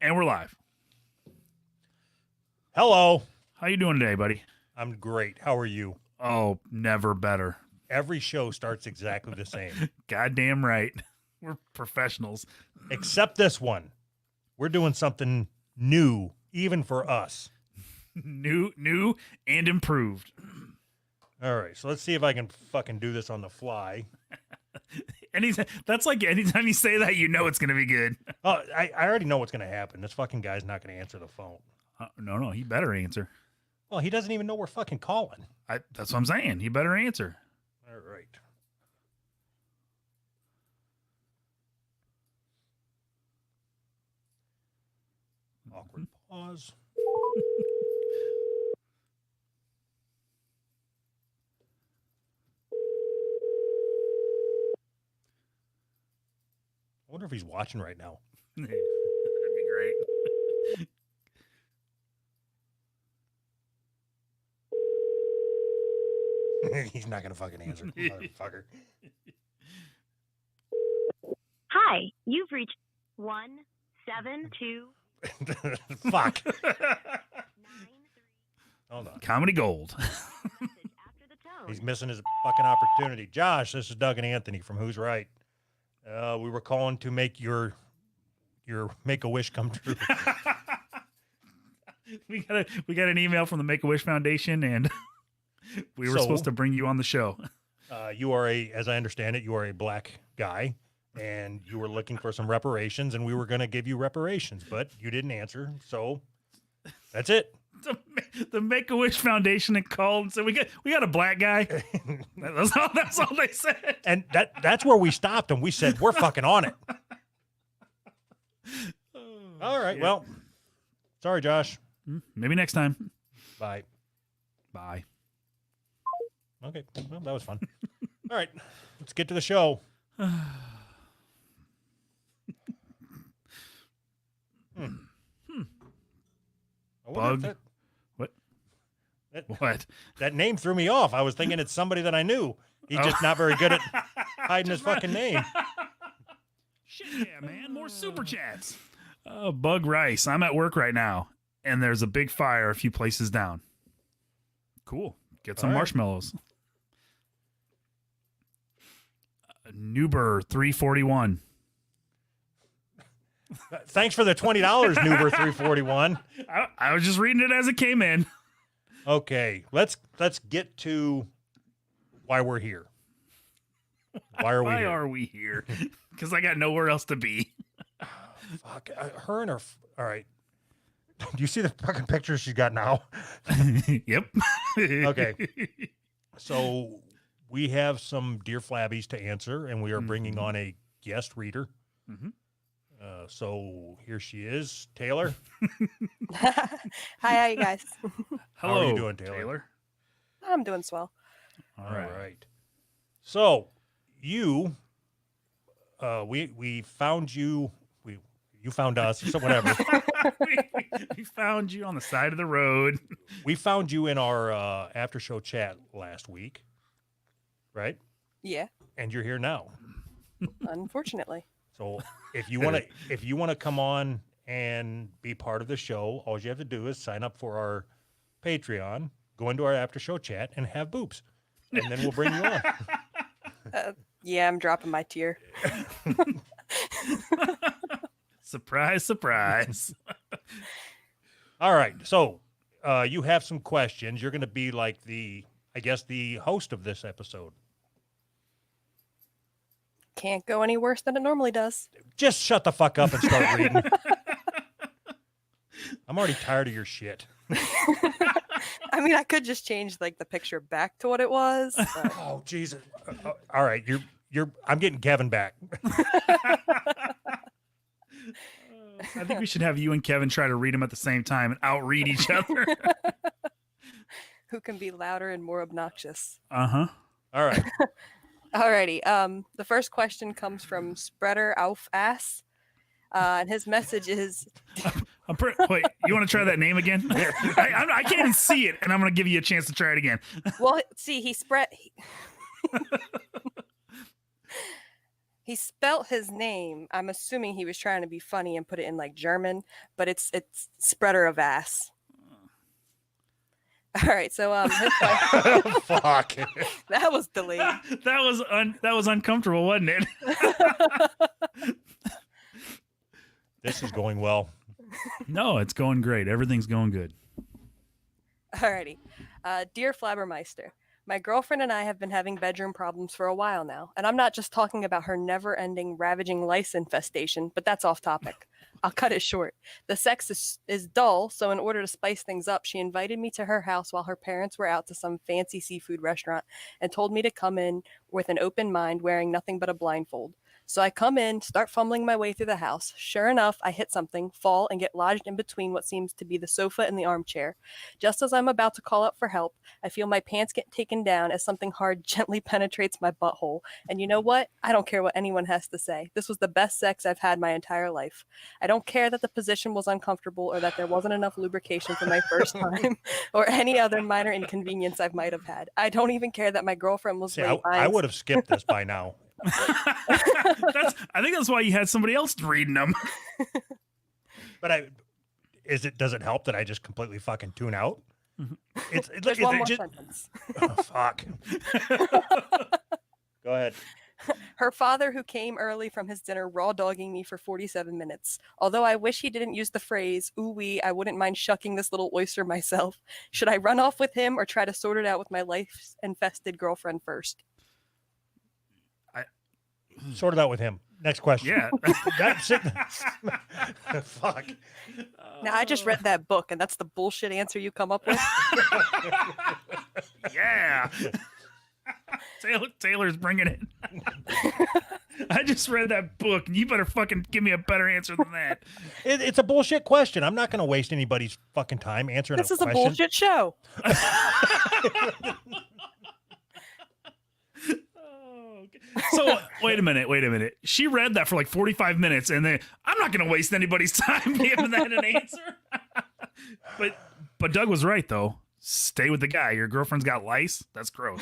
And we're live. Hello. How you doing today, buddy? I'm great. How are you? Oh, never better. Every show starts exactly the same. Goddamn right. We're professionals. Except this one. We're doing something new, even for us. New and improved. All right, so let's see if I can fucking do this on the fly. That's like anytime you say that, you know it's going to be good. Oh, I already know what's going to happen. This fucking guy's not going to answer the phone. No, he better answer. Well, he doesn't even know we're fucking calling. That's what I'm saying. He better answer. All right. Awkward pause. I wonder if he's watching right now. That'd be great. He's not going to fucking answer, motherfucker. Hi, you've reached 172. Fuck. Hold on. Comedy gold. He's missing his fucking opportunity. Josh, this is Doug and Anthony from Who's Right. We were calling to make your Make-A-Wish come true. We got an email from the Make-A-Wish Foundation, and we were supposed to bring you on the show. You are as I understand it, you are a black guy, and you were looking for some reparations, and we were going to give you reparations, but you didn't answer, so that's it. The Make-A-Wish Foundation had called and said, we got a black guy. That's all they said. And that's where we stopped, and we said, we're fucking on it. All right, yeah. Well, sorry, Josh. Maybe next time. Bye. Bye. Okay, well, that was fun. All right, let's get to the show. Bug. What? That name threw me off. I was thinking it's somebody that I knew. He's just not very good at hiding his fucking name. Shit, yeah, man. More super chats. Bug Rice. I'm at work right now, and there's a big fire a few places down. Cool. Get some marshmallows. Nuber 341. Thanks for the $20, Nuber 341. I was just reading it as it came in. Okay, let's get to why we're here. Why are we here? Because I got nowhere else to be. Fuck, her and her. All right. Do you see the fucking pictures she's got now? Yep. Okay. So we have some Dear Flabbies to answer, and we are bringing on a guest reader. Mm-hmm. So here she is, Taylor. Hi, how you guys? Hello, how are you doing, Taylor? I'm doing swell. All right. So you, we found you. You found us. So whatever. we found you on the side of the road. We found you in our after show chat last week, right? Yeah. And you're here now. Unfortunately. So if you want to come on and be part of the show, all you have to do is sign up for our Patreon, go into our after show chat, and have boobs, and then we'll bring you on. Yeah, I'm dropping my tier. Surprise, surprise. All right. So you have some questions. You're going to be like the host of this episode. Can't go any worse than it normally does. Just shut the fuck up and start reading. I'm already tired of your shit. I mean, I could just change like the picture back to what it was. But... Oh, Jesus. All right. I'm getting Kevin back. I think we should have you and Kevin try to read them at the same time and outread each other. Who can be louder and more obnoxious? Uh-huh. All right. Alrighty. The first question comes from Spreader Auf Ass. And his message is... Wait, you want to try that name again? I can't even see it, and I'm going to give you a chance to try it again. Well, see, he spread... He spelt his name. I'm assuming he was trying to be funny and put it in like German, but it's spreader of ass. All right, so his question, Fuck. that was delayed. that was uncomfortable, wasn't it? This is going well. No, it's going great. Everything's going good. Alrighty. Dear Flabbermeister, my girlfriend and I have been having bedroom problems for a while now, and I'm not just talking about her never-ending ravaging lice infestation, but that's off topic. I'll cut it short. The sex is dull, so in order to spice things up, she invited me to her house while her parents were out to some fancy seafood restaurant and told me to come in with an open mind wearing nothing but a blindfold. So I come in, start fumbling my way through the house. Sure enough, I hit something, fall, and get lodged in between what seems to be the sofa and the armchair. Just as I'm about to call out for help, I feel my pants get taken down as something hard gently penetrates my butthole. And you know what? I don't care what anyone has to say. This was the best sex I've had my entire life. I don't care that the position was uncomfortable or that there wasn't enough lubrication for my first time or any other minor inconvenience I might have had. I don't even care that my girlfriend was See, late. I would have skipped this by now. I think that's why you had somebody else reading them. But does it help that I just completely fucking tune out? There's one more sentence. Oh, fuck. Go ahead. Her father, who came early from his dinner, raw dogging me for 47 minutes. Although I wish he didn't use the phrase, ooh wee, I wouldn't mind shucking this little oyster myself. Should I run off with him or try to sort it out with my life-infested girlfriend first? Sort it out with him. Next question. Yeah. That's it. Fuck. Now, I just read that book, and that's the bullshit answer you come up with? Yeah. Taylor's bringing it. I just read that book, and you better fucking give me a better answer than that. It's a bullshit question. I'm not going to waste anybody's fucking time answering This a is question. a bullshit show. So wait a minute. She read that for like 45 minutes, and then I'm not going to waste anybody's time giving that an answer. But Doug was right though. Stay with the guy. Your girlfriend's got lice. That's gross.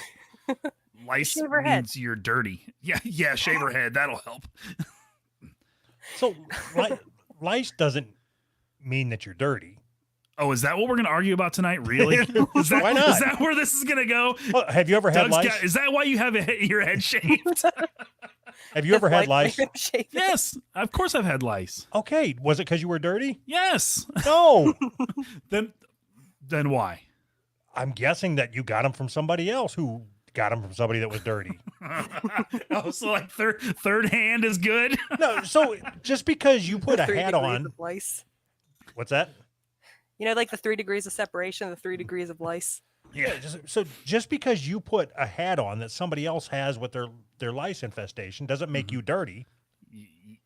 Lice Shave her head. means you're dirty. Yeah. Shave her head. That'll help. So lice doesn't mean that you're dirty. Oh, is that what we're going to argue about tonight? Really? Why not? Is that where this is going to go? Oh, have you ever had lice? Is that why you have your head shaved? Have you ever had lice? Yes, of course I've had lice. Okay. Was it because you were dirty? Yes. No. Then why? I'm guessing that you got them from somebody else who got them from somebody that was dirty. Oh, so like third hand is good? No. So just because you put a 3 hat degrees on, of lice. what's that? You know, like the 3 degrees of separation, the 3 degrees of lice. Yeah. Just because you put a hat on that somebody else has with their lice infestation doesn't make you dirty.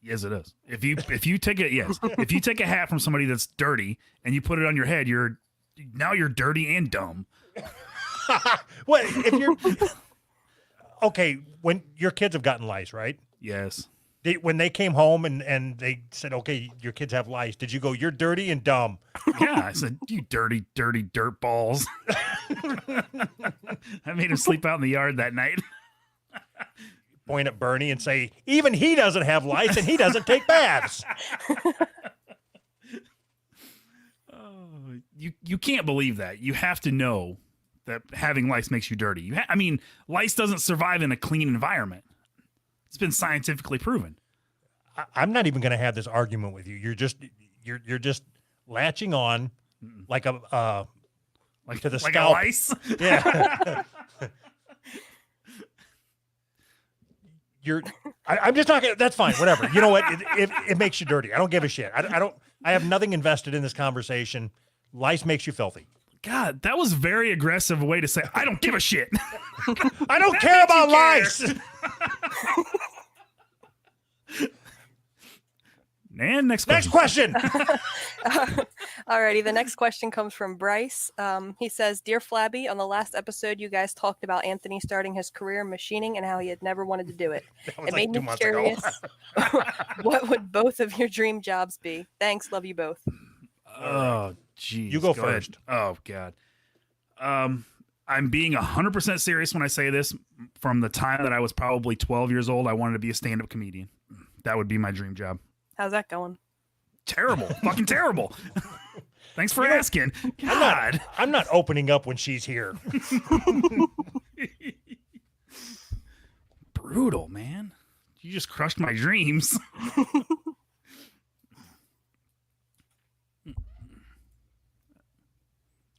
Yes, it is. If you take a hat from somebody that's dirty and you put it on your head, you're dirty and dumb. What if you're okay? When your kids have gotten lice, right? Yes. When they came home and they said, "Okay, your kids have lice," did you go, "You're dirty and dumb"? Yeah, I said, "You dirty dirt balls." I made him sleep out in the yard that night. Point at Bernie and say, "Even he doesn't have lice and he doesn't take baths." Oh, you can't believe that. You have to know that having lice makes you dirty. Lice doesn't survive in a clean environment. It's been scientifically proven. I'm not even going to have this argument with you. You're just latching on like a to the like scalp. a lice. Yeah. I'm just talking. That's fine. Whatever. You know what? It makes you dirty. I don't give a shit. I have nothing invested in this conversation. Lice makes you filthy. God, that was very aggressive way to say, I don't give a shit. I don't care about lice. And next Next question. Alrighty, the next question comes from Bryce. He says, Dear Flabby, on the last episode, you guys talked about Anthony starting his career in machining and how he had never wanted to do it. It made me curious. What would both of your dream jobs be? Thanks, love you both. Oh, geez. You go ahead. first. Oh, God. I'm being 100% serious when I say this. From the time that I was probably 12 years old, I wanted to be a stand-up comedian. That would be my dream job. How's that going? Terrible. Fucking terrible. Thanks for asking. God. I'm not opening up when she's here. Brutal, man. You just crushed my dreams.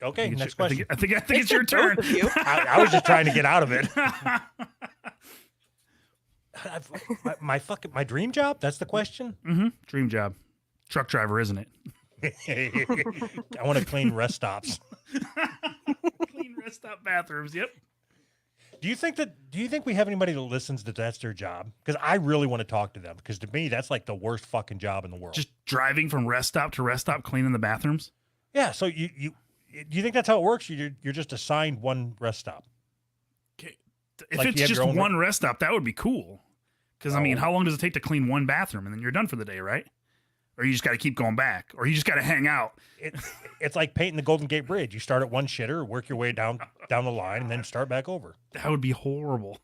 Okay, next question. I think it's your turn. Both of you. I was just trying to get out of it. My dream job? That's the question? Mm-hmm. Dream job. Truck driver, isn't it? I want to clean rest stops. Clean rest stop bathrooms. Yep. Do you think we have anybody that listens that's their job? Because I really want to talk to them. Because to me, that's like the worst fucking job in the world. Just driving from rest stop to rest stop, cleaning the bathrooms. Yeah. So do you think that's how it works? You're just assigned one rest stop. Okay. If Like it's you have just your own one rest stop, that would be cool. Because I mean, how long does it take to clean one bathroom, and then you're done for the day, right? Or you just got to keep going back, or you just got to hang out. It's like painting the Golden Gate Bridge. You start at one shitter, work your way down the line, and then start back over. That would be horrible.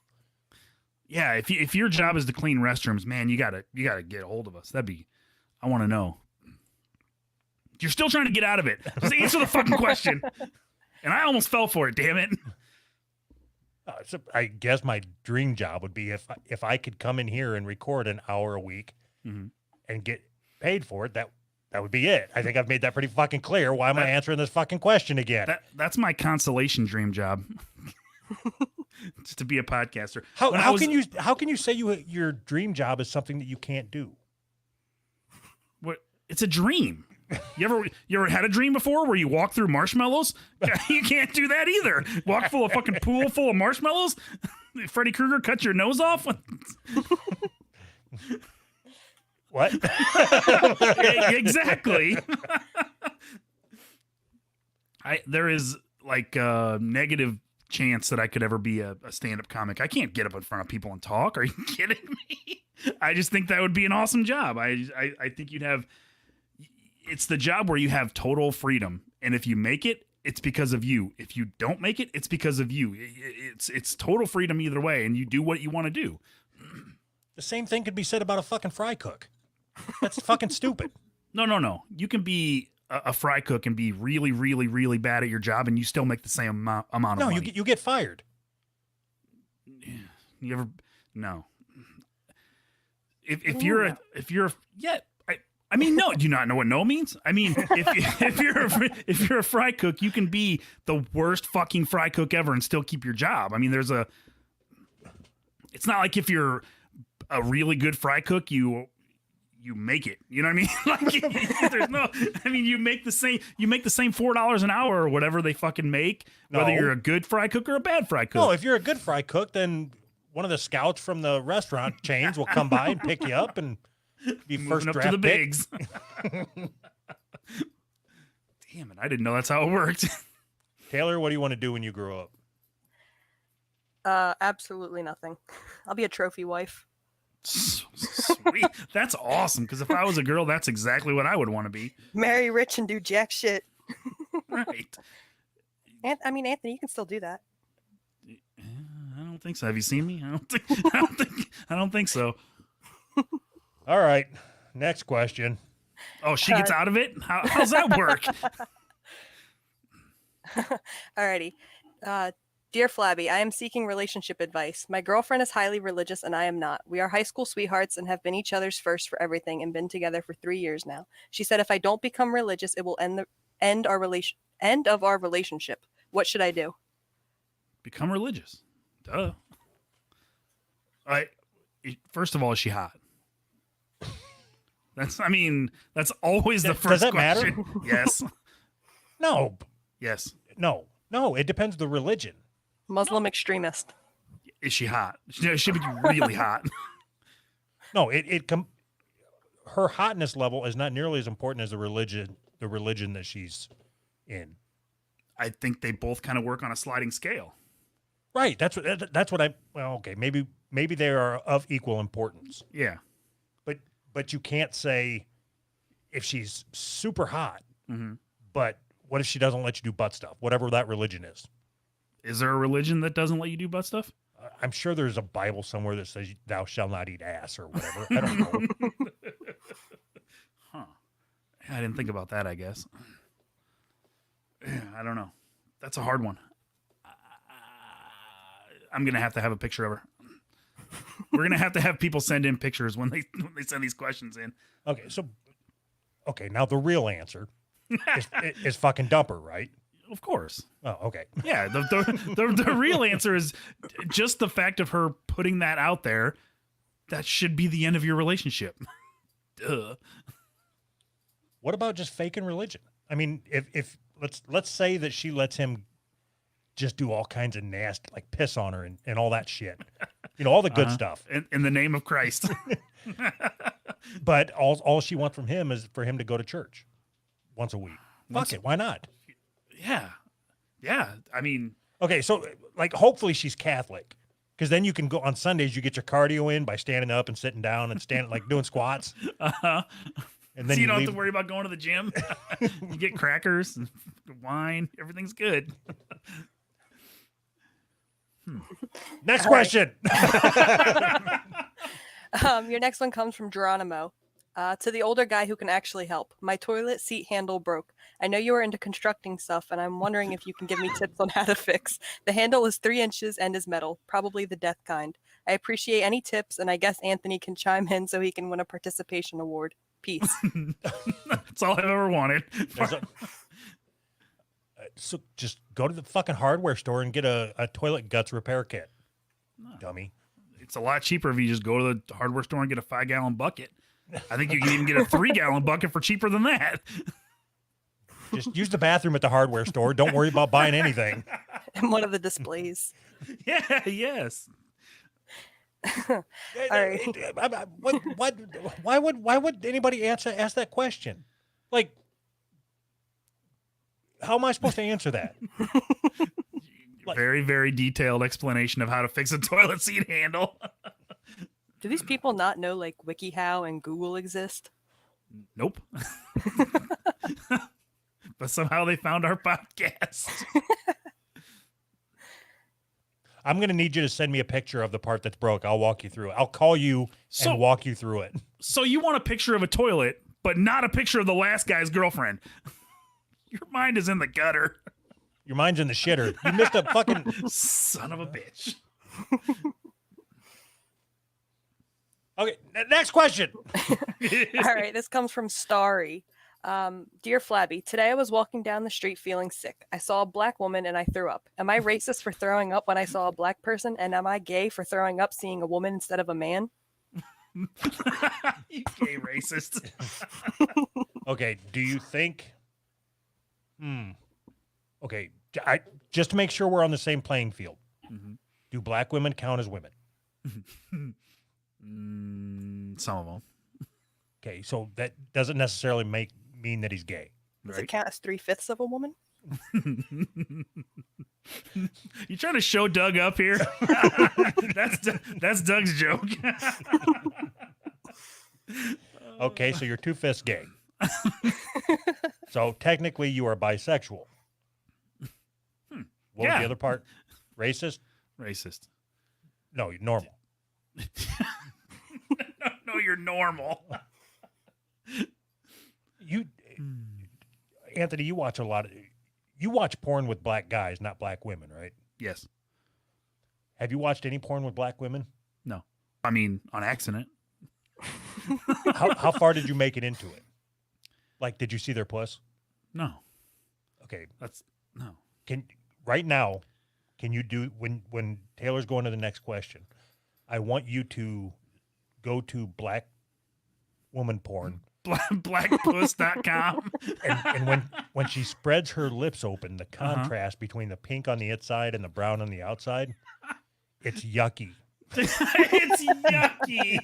Yeah, if your job is to clean restrooms, man, you gotta get a hold of us. I want to know. You're still trying to get out of it. Just answer the fucking question. And I almost fell for it. Damn it. So I guess my dream job would be if I could come in here and record an hour a week and get paid for it. That would be it. I think I've made that pretty fucking clear. Why am I answering this fucking question again? That's my consolation dream job. Just to be a podcaster. How can you say your dream job is something that you can't do? What? It's a dream. You ever had a dream before where you walk through marshmallows? You can't do that either. Walk full of fucking pool full of marshmallows? Freddy Krueger cut your nose off? What? Exactly. There is like a negative chance that I could ever be a stand-up comic. I can't get up in front of people and talk. Are you kidding me? I just think that would be an awesome job. I think you'd have... It's the job where you have total freedom, and if you make it, it's because of you. If you don't make it, it's because of you. It's total freedom either way, and you do what you want to do. The same thing could be said about a fucking fry cook. That's fucking stupid. No. You can be a fry cook and be really, really, really bad at your job, and you still make the same amount of money. No, you get fired. You ever? No. If you're I mean, no. Do you not know what no means? I mean, if you're a fry cook, you can be the worst fucking fry cook ever and still keep your job. I mean, it's not like if you're a really good fry cook, you make it. You know what I mean? Like, there's no. I mean, you make the same $4 an hour or whatever they fucking make, whether you're a good fry cook or a bad fry cook. No, if you're a good fry cook, then one of the scouts from the restaurant chains will come by and pick you up and be first up draft to the pick. bigs. Damn it! I didn't know that's how it worked. Taylor, what do you want to do when you grow up? Absolutely nothing. I'll be a trophy wife. Sweet. That's awesome. Because if I was a girl, that's exactly what I would want to be. Marry rich and do jack shit. Right. I mean, Anthony, you can still do that. I don't think so. Have you seen me? I don't think so. All right. Next question. Oh, she gets out of it? How's that work? Alrighty. Dear Flabby, I am seeking relationship advice. My girlfriend is highly religious and I am not. We are high school sweethearts and have been each other's first for everything and been together for 3 years now. She said if I don't become religious, it will end of our relationship. What should I do? Become religious. Duh. First of all, is she hot? That's always the first Does that question. matter? Yes. No. Yes. No. It depends the religion. Muslim extremist. Is she hot? She should be really hot. No, her hotness level is not nearly as important as the religion that she's in. I think they both kind of work on a sliding scale. Right. That's what okay, maybe they are of equal importance. Yeah. But you can't say if she's super hot, but what if she doesn't let you do butt stuff, whatever that religion is? Is there a religion that doesn't let you do butt stuff? I'm sure there's a Bible somewhere that says thou shalt not eat ass or whatever. I don't know. Huh. I didn't think about that, I guess. I don't know. That's a hard one. I'm going to have a picture of her. We're going to have people send in pictures when they send these questions in. Okay, now the real answer is fucking dump her, right? Of course. Oh, okay. Yeah, the real answer is just the fact of her putting that out there. That should be the end of your relationship. Duh. What about just faking religion? I mean, if let's say that she lets him just do all kinds of nasty, like piss on her and all that shit. You know, all the good stuff. In the name of Christ. But all she wants from him is for him to go to church once a week. Fuck it, why not? Yeah. Yeah. I mean, okay, so like hopefully she's Catholic. Because then you can go on Sundays, you get your cardio in by standing up and sitting down and standing like doing squats. uh-huh. And then so you don't leave. have to worry about going to the gym. You get crackers and wine. Everything's good. Next question. Your next one comes from Geronimo. To the older guy who can actually help. My toilet seat handle broke. I know you are into constructing stuff, and I'm wondering if you can give me tips on how to fix. The handle is 3 inches and is metal, probably the death kind. I appreciate any tips, and I guess Anthony can chime in so he can win a participation award. Peace. That's all I've ever wanted. So just go to the fucking hardware store and get a toilet guts repair kit. No. Dummy. It's a lot cheaper if you just go to the hardware store and get a 5-gallon bucket. I think you can even get a 3-gallon bucket for cheaper than that. Just use the bathroom at the hardware store. Don't worry about buying anything. And one of the displays. Yeah, yes. All right. Why would anybody ask that question? Like, how am I supposed to answer that? Very, very detailed explanation of how to fix a toilet seat handle. Do these people not know like WikiHow and Google exist? Nope. But somehow they found our podcast. I'm going to need you to send me a picture of the part that's broke. I'll walk you through it. I'll call you and walk you through it. So you want a picture of a toilet, but not a picture of the last guy's girlfriend. Your mind is in the gutter. Your mind's in the shitter. You missed a fucking... Son of a bitch. Okay, next question. All right, this comes from Starry. Dear Flabby, today I was walking down the street feeling sick. I saw a black woman and I threw up. Am I racist for throwing up when I saw a black person? And am I gay for throwing up seeing a woman instead of a man? You gay racist. Okay, do you think... Okay, just to make sure we're on the same playing field, do black women count as women? Some of them. Okay, so that doesn't necessarily mean that he's gay. Does it count as 3/5 of a woman? You trying to show Doug up here? That's Doug's joke. Okay, so you're 2/5 gay. So technically you are bisexual. What was the other part? Racist? Racist. No, you're normal. No, you're normal. Anthony, you watch you watch porn with black guys, not black women, right? Yes. Have you watched any porn with black women? No. I mean, on accident. How far did you make it into it? Like, did you see their puss? No. Okay. No. Right now, can you do, when Taylor's going to the next question, I want you to go to black woman porn. Blackpuss.com. And when she spreads her lips open, the contrast between the pink on the inside and the brown on the outside, it's yucky. It's yucky.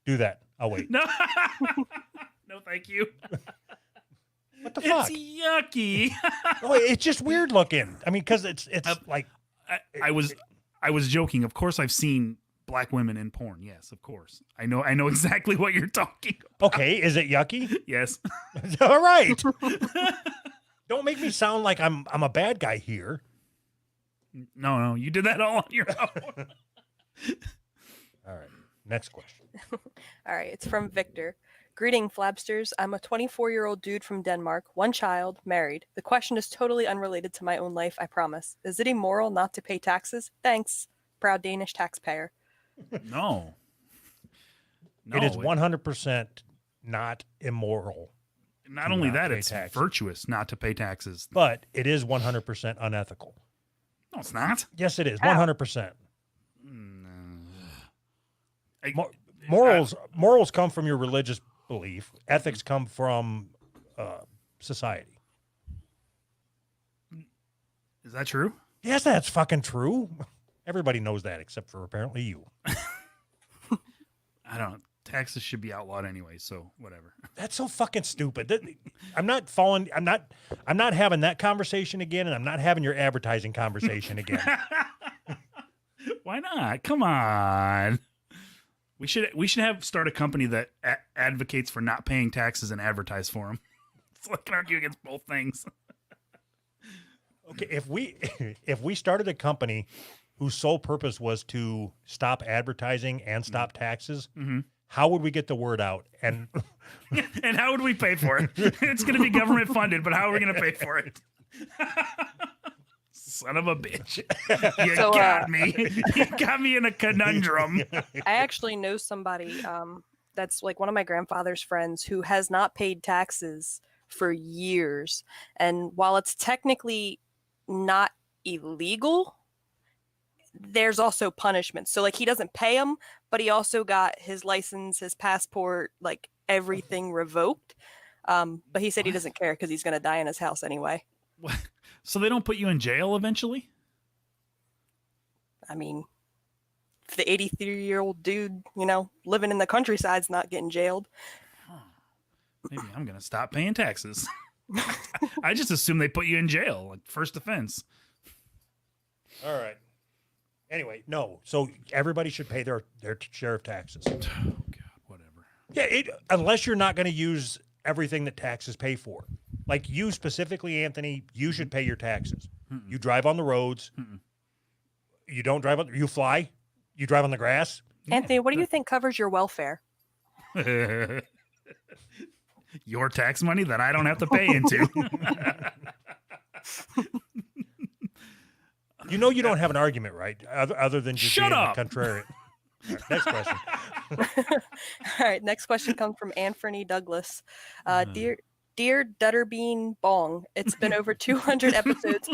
Do that. I'll wait. No. No, thank you. What the fuck? It's yucky. Oh, it's just weird looking. I mean, because it's like... I was joking. Of course I've seen black women in porn. Yes, of course. I know exactly what you're talking about. Okay, is it yucky? Yes. All right. Don't make me sound like I'm a bad guy here. No, you did that all on your own. All right. Next question. All right, it's from Victor. Greeting, Flabsters. I'm a 24-year-old dude from Denmark, one child, married. The question is totally unrelated to my own life, I promise. Is it immoral not to pay taxes? Thanks, proud Danish taxpayer. No. It is 100% not immoral. Not only that, it's taxes. virtuous not to pay taxes. But it is 100% unethical. No, it's not. Yes, it is. 100%. Morals come from your religious belief. Ethics come from society. Is that true? Yes, that's fucking true. Everybody knows that except for apparently you. I don't. Taxes should be outlawed anyway, so whatever. That's so fucking stupid. I'm not having that conversation again, and I'm not having your advertising conversation again. Why not? Come on. We should start a company that advocates for not paying taxes and advertise for them. So I can argue against both things. Okay, if we started a company whose sole purpose was to stop advertising and stop taxes, how would we get the word out? And and how would we pay for it? It's going to be government funded, but how are we going to pay for it? Son of a bitch. You got me. You got me in a conundrum. I actually know somebody that's like one of my grandfather's friends who has not paid taxes for years. And while it's technically not illegal, there's also punishment. So like he doesn't pay them, but he also got his license, his passport, like everything revoked. But he said he doesn't care because he's going to die in his house anyway. What? So they don't put you in jail eventually? I mean, if the 83-year-old dude, living in the countryside's not getting jailed. Maybe I'm going to stop paying taxes. I just assume they put you in jail, like first offense. All right. Anyway, no. So everybody should pay their share of taxes. Oh, God, whatever. Yeah, unless you're not going to use everything that taxes pay for. Like you specifically, Anthony, you should pay your taxes. You drive on the roads. You don't drive on. You fly. You drive on the grass. Anthony, what do you think covers your welfare? Your tax money that I don't have to pay into. You know you don't have an argument, right? Other than just Shut being up. contrarian. Right, next question. All right, next question comes from Anthony Douglas. Dear Dutterbean Bong, it's been over 200 episodes,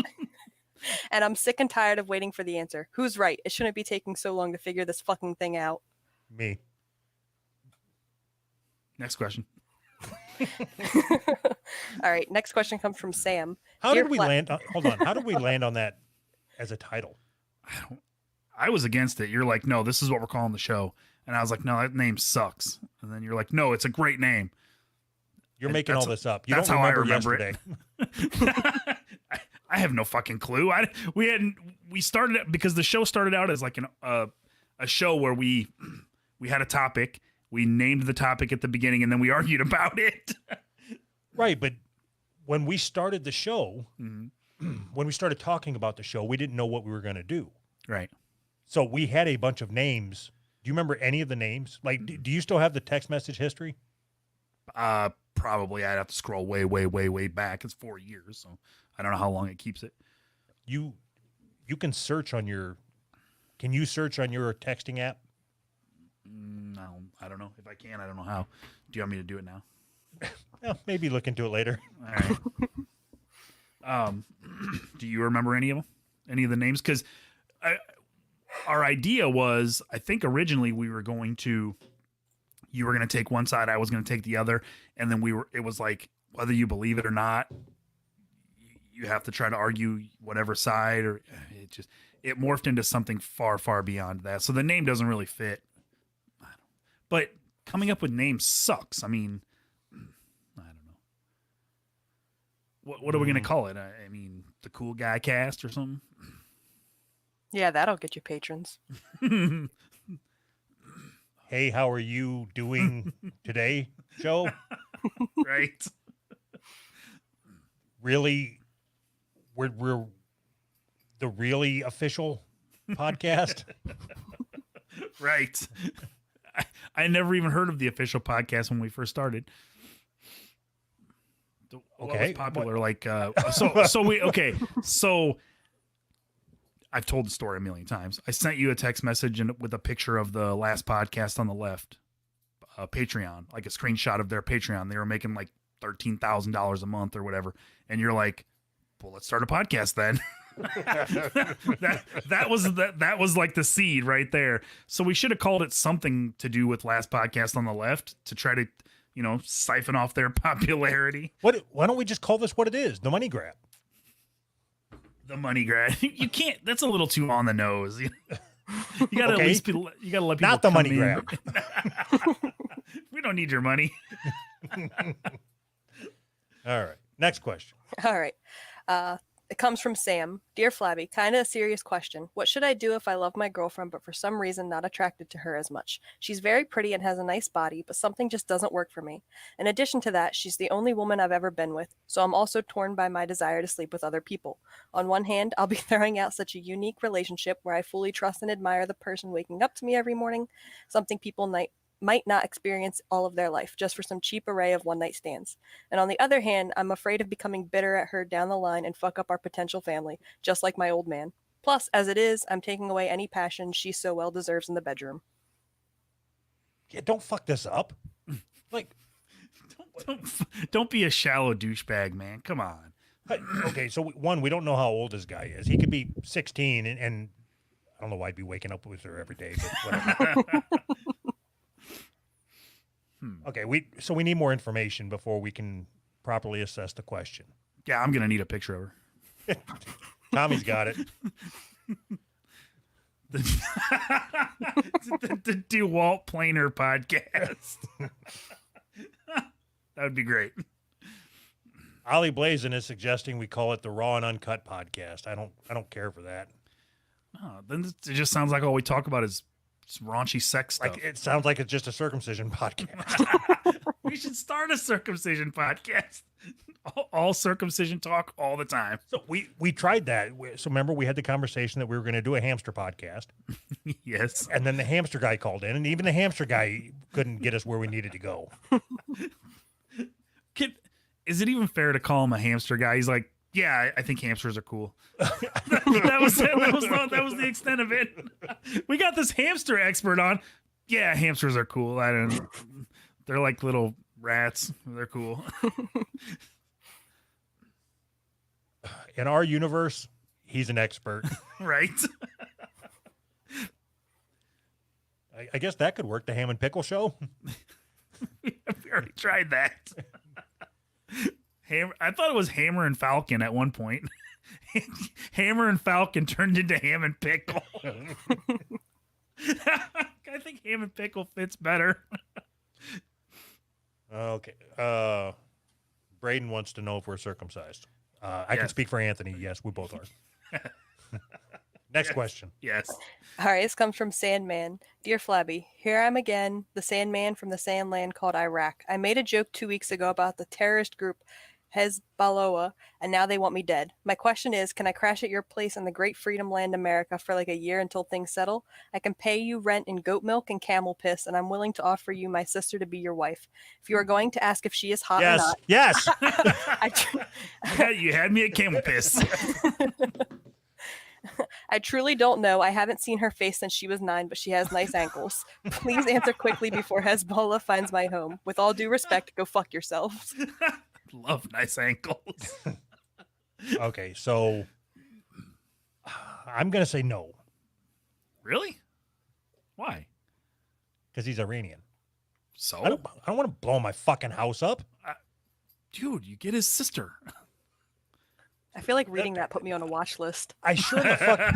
and I'm sick and tired of waiting for the answer. Who's right? It shouldn't be taking so long to figure this fucking thing out. Me. Next question. All right, next question comes from Sam. How Dear did we land? Hold on. How did we land on that as a title? I was against it. You're like, no, this is what we're calling the show. And I was like, no, that name sucks. And then you're like, no, it's a great name. You're making all this up. You That's don't how I remember remember yesterday. I have no fucking clue. We started it because the show started out as like a show where we had a topic. We named the topic at the beginning and then we argued about it. Right, but when we started the show, when we started talking about the show, we didn't know what we were going to do. Right. So we had a bunch of names. Do you remember any of the names? Like, do you still have the text message history? Probably. I'd have to scroll way, way, way, way back. It's 4 years, so I don't know how long it keeps it. You can search on your. Can you search on your texting app? No, I don't know. If I can, I don't know how. Do you want me to do it now? Well, maybe look into it later. All right. Do you remember any of them? Any of the names? Because our idea was, I think originally you were going to take one side, I was going to take the other, and then it was like, whether you believe it or not, you have to try to argue whatever side, or it morphed into something far, far beyond that. So the name doesn't really fit. But coming up with names sucks. I mean, I don't know. What are we going to call it? I mean, the Cool Guy Cast or something? Yeah, that'll get you patrons. Hey, how are you doing today, Joe? Right. really, we're the really official podcast. Right. I never even heard of the official podcast when we first started. What was Okay. popular? Like, so I've told the story a million times. I sent you a text message with a picture of the last podcast on the left, Patreon, like a screenshot of their Patreon. They were making like $13,000 a month or whatever. And you're like, well, let's start a podcast then. that was like the seed right there. So we should have called it something to do with last podcast on the left to try to, siphon off their popularity. Why don't we just call this what it is? The money grab. The money grab. You can't. That's a little too on the nose. You got to at least you got to let people. Not the come money in. grab. We don't need your money. All right. Next question. All right. It comes from Sam. Dear Flabby, kind of a serious question. What should I do if I love my girlfriend, but for some reason not attracted to her as much? She's very pretty and has a nice body, but something just doesn't work for me. In addition to that, she's the only woman I've ever been with, so I'm also torn by my desire to sleep with other people. On one hand, I'll be throwing out such a unique relationship where I fully trust and admire the person waking up to me every morning, something people might not experience all of their life, just for some cheap array of one-night stands. And on the other hand, I'm afraid of becoming bitter at her down the line and fuck up our potential family, just like my old man. Plus, as it is, I'm taking away any passion she so well deserves in the bedroom. Yeah, don't fuck this up. Like, don't be a shallow douchebag, man. Come on. okay, so we don't know how old this guy is. He could be 16, and I don't know why I'd be waking up with her every day, but whatever. Okay, we need more information before we can properly assess the question. Yeah, I'm gonna need a picture of her. Tommy's got it. the DeWalt Planer podcast. That would be great. Ollie Blazin is suggesting we call it the Raw and Uncut podcast. I don't care for that. No, then it just sounds like all we talk about is raunchy sex stuff. Like, it sounds like it's just a circumcision podcast. We should start a circumcision podcast. All circumcision talk all the time. So we tried that. So remember, we had the conversation that we were going to do a hamster podcast. Yes. And then the hamster guy called in, and even the hamster guy couldn't get us where we needed to go. Is it even fair to call him a hamster guy? He's like, yeah, I think hamsters are cool. that was the extent of it. We got this hamster expert on. Yeah, hamsters are cool. They're like little rats. They're cool. In our universe, he's an expert. Right? I guess that could work. The Ham and Pickle Show. We already tried that. I thought it was Hammer and Falcon at one point. Hammer and Falcon turned into Ham and Pickle. I think Ham and Pickle fits better. Okay. Braden wants to know if we're circumcised. I can speak for Anthony. Yes, we both are. Next question. Yes. All right, this comes from Sandman. Dear Flabby, here I'm again, the Sandman from the Sandland called Iraq. I made a joke 2 weeks ago about the terrorist group Hezbollah, and now they want me dead. My question is, can I crash at your place in the great freedom land America for like a year until things settle? I can pay you rent in goat milk and camel piss, and I'm willing to offer you my sister to be your wife. If you are going to ask if she is hot or not. Yes. You had me at camel piss. I truly don't know. I haven't seen her face since she was 9, but she has nice ankles. Please answer quickly before Hezbollah finds my home. With all due respect, go fuck yourselves. Love nice ankles. Okay, so I'm going to say no. Really? Why? Because he's Iranian. So? I don't want to blow my fucking house up. Dude, you get his sister. I feel like reading that put me on a watch list. I sure the fuck.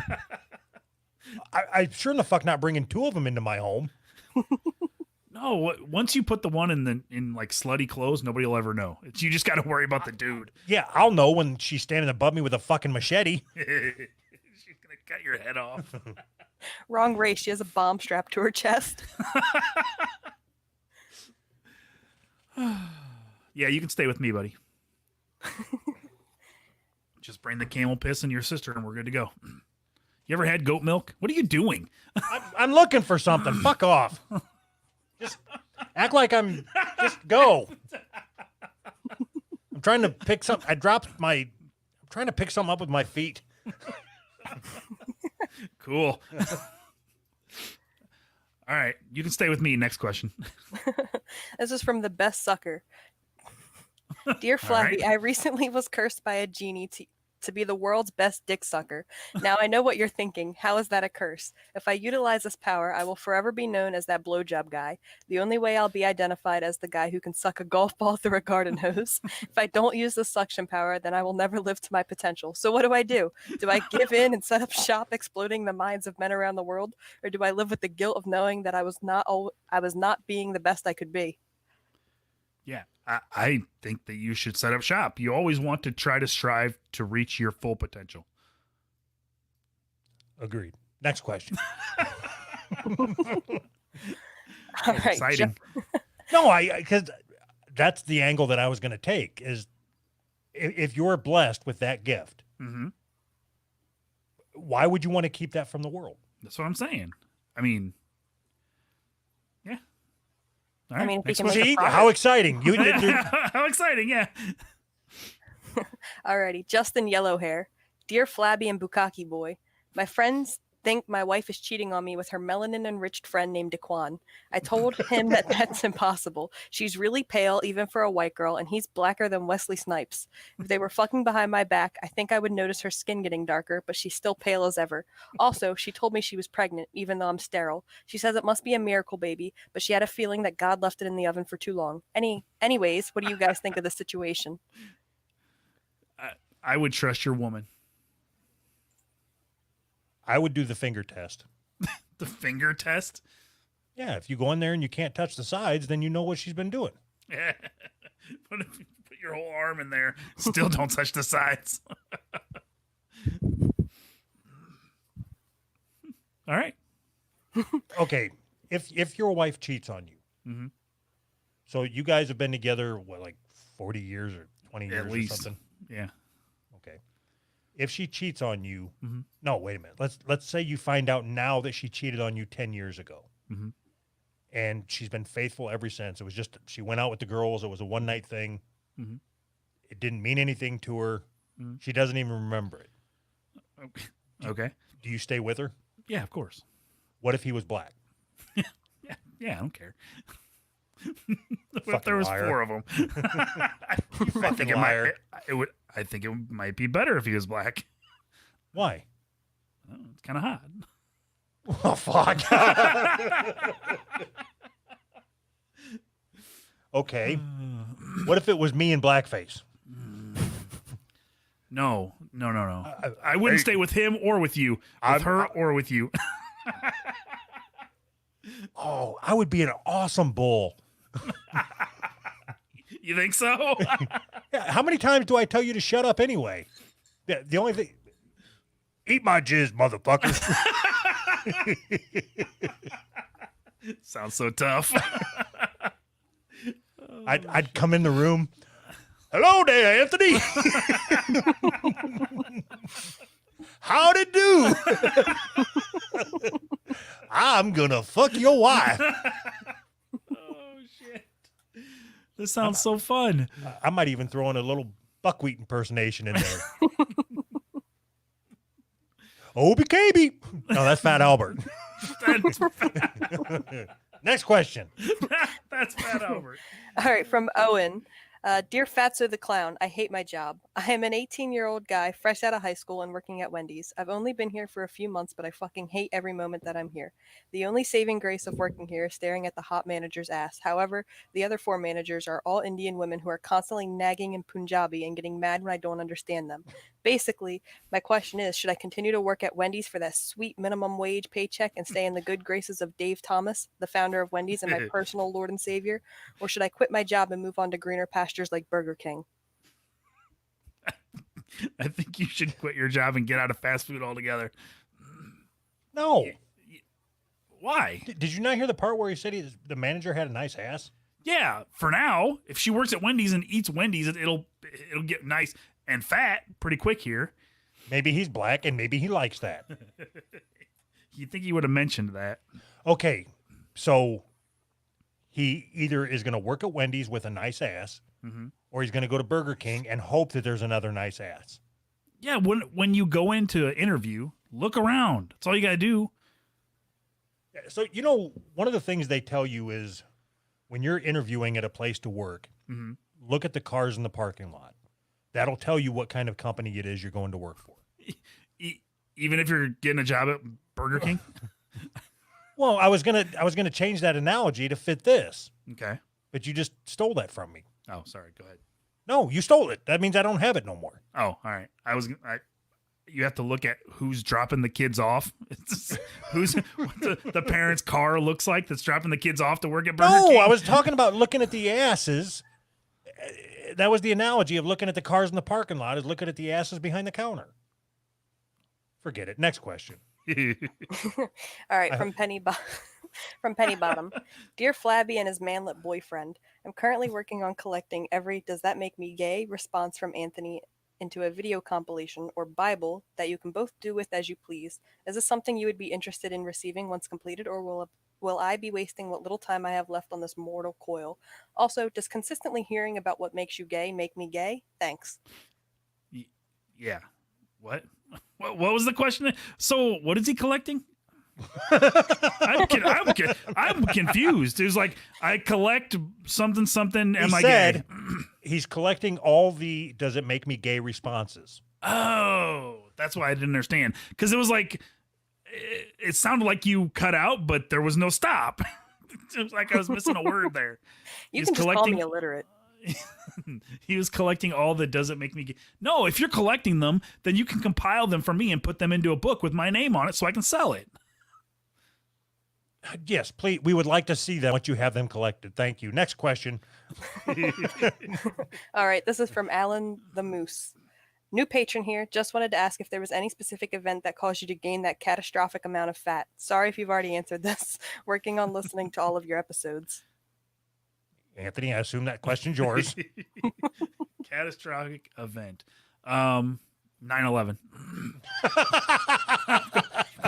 I'm sure in the fuck not bringing 2 of them into my home. No, once you put the one in like slutty clothes, nobody will ever know. You just got to worry about the dude. Yeah, I'll know when she's standing above me with a fucking machete. She's gonna cut your head off. Wrong race. She has a bomb strapped to her chest. Yeah, you can stay with me, buddy. Sprain the camel piss in your sister, and we're good to go. You ever had goat milk? What are you doing? I'm looking for something. Fuck off. Just act like I'm. Just go. I'm trying to pick some. I'm trying to pick something up with my feet. Cool. All right, you can stay with me. Next question. This is from the best sucker. Dear Flabby, right. I recently was cursed by a genie to be the world's best dick sucker. Now I know what you're thinking. How is that a curse? If I utilize this power, I will forever be known as that blowjob guy. The only way I'll be identified as the guy who can suck a golf ball through a garden hose. If I don't use the suction power, then I will never live to my potential. So what do? Do I give in and set up shop exploding the minds of men around the world? Or do I live with the guilt of knowing that I was not being the best I could be? Yeah, I think that you should set up shop. You always want to try to strive to reach your full potential. Agreed. Next question. All right. Exciting. No, because that's the angle that I was going to take is if you're blessed with that gift, Mm-hmm. why would you want to keep that from the world? That's what I'm saying. I mean, yeah. All right. I mean, if we next can make question. a See, profit. how exciting. How exciting, yeah. Alrighty, Justin Yellowhair. Dear Flabby and Bukaki boy, my friends think my wife is cheating on me with her melanin-enriched friend named Daquan. I told him that that's impossible. She's really pale, even for a white girl, and he's blacker than Wesley Snipes. If they were fucking behind my back, I think I would notice her skin getting darker, but she's still pale as ever. Also, she told me she was pregnant, even though I'm sterile. She says it must be a miracle baby, but she had a feeling that God left it in the oven for too long. Anyways, what do you guys think of the situation? I would trust your woman. I would do the finger test. The finger test? Yeah, if you go in there and you can't touch the sides, then you know what she's been doing. Yeah. What if you put your whole arm in there? Still don't touch the sides. All right. Okay, if your wife cheats on you, Mm-hmm. so you guys have been together, what, like 40 years or 20 years At least. or something? Yeah. Okay. If she cheats on you, Mhm. no, wait a minute. Let's say you find out now that she cheated on you 10 years ago. Mhm. And she's been faithful ever since. It was just, she went out with the girls. It was a one night thing. Mhm. It didn't mean anything to her. Mhm. She doesn't even remember it. Okay. Do you stay with her? Yeah, of course. What if he was black? Yeah, I don't care. What if Fucking there was liar. 4 of them? I think liar. I think it might be better if he was black. Why? Oh, it's kind of hot. Oh, fuck. Okay. What if it was me in blackface? No. I wouldn't stay with him or with you. With her or with you. Oh, I would be an awesome bull. You think so? Yeah, how many times do I tell you to shut up anyway? The only thing... Eat my jizz, motherfucker. Sounds so tough. I'd come in the room. Hello there, Anthony. How'd it do? I'm gonna fuck your wife. Oh shit! This sounds so fun. I might even throw in a little buckwheat impersonation in there. Obi Kaby. No, that's Fat Albert. Next question. That's Fat Albert. All right, from Owen. Dear Fatso the Clown, I hate my job. I am an 18-year-old guy fresh out of high school and working at Wendy's. I've only been here for a few months, but I fucking hate every moment that I'm here. The only saving grace of working here is staring at the hot manager's ass. However, the other 4 managers are all Indian women who are constantly nagging in Punjabi and getting mad when I don't understand them. Basically, my question is, should I continue to work at Wendy's for that sweet minimum wage paycheck and stay in the good graces of Dave Thomas, the founder of Wendy's and my personal Lord and Savior? Or should I quit my job and move on to greener pastures like Burger King? I think you should quit your job and get out of fast food altogether. No. Why? Did you not hear the part where he said the manager had a nice ass? Yeah, for now, if she works at Wendy's and eats Wendy's, it'll get nice. and fat pretty quick here. Maybe he's black and maybe he likes that. You'd think he would have mentioned that. Okay, so he either is going to work at Wendy's with a nice ass, or he's going to go to Burger King and hope that there's another nice ass. Yeah, when you go into an interview, look around. That's all you got to do. So, one of the things they tell you is when you're interviewing at a place to work, look at the cars in the parking lot. That'll tell you what kind of company it is you're going to work for. Even if you're getting a job at Burger King? Well, I was gonna change that analogy to fit this, Okay. but you just stole that from me. Oh, sorry. Go ahead. No, you stole it. That means I don't have it no more. Oh, all right. You have to look at who's dropping the kids off. Who's what the parents' car looks like that's dropping the kids off to work at Burger King. No, I was talking about looking at the asses. That was the analogy of looking at the cars in the parking lot is looking at the asses behind the counter. Forget it. Next question. All right, from from Penny Bottom. Dear Flabby and his manlet boyfriend, I'm currently working on collecting every "Does that make me gay?" response from Anthony into a video compilation or Bible that you can both do with as you please. Is this something you would be interested in receiving once completed, or will I be wasting what little time I have left on this mortal coil? Also, does consistently hearing about what makes you gay make me gay? Thanks. Yeah. What What was the question? So, what is he collecting? I'm confused. It was like, I collect something. Am I gay? He's collecting all the "Does it make me gay?" responses. Oh, that's why I didn't understand. Because it was like, it sounded like you cut out, but there was no stop. It was like I was missing a word there. You can just call me illiterate. He was collecting all the "Does it make me gay?" No, if you're collecting them, then you can compile them for me and put them into a book with my name on it so I can sell it. Yes, please. We would like to see them once you have them collected. Thank you. Next question. All right, this is from Alan the Moose. New patron here. Just wanted to ask if there was any specific event that caused you to gain that catastrophic amount of fat. Sorry if you've already answered this. Working on listening to all of your episodes. Anthony, I assume that question's yours. Catastrophic event. 9/11.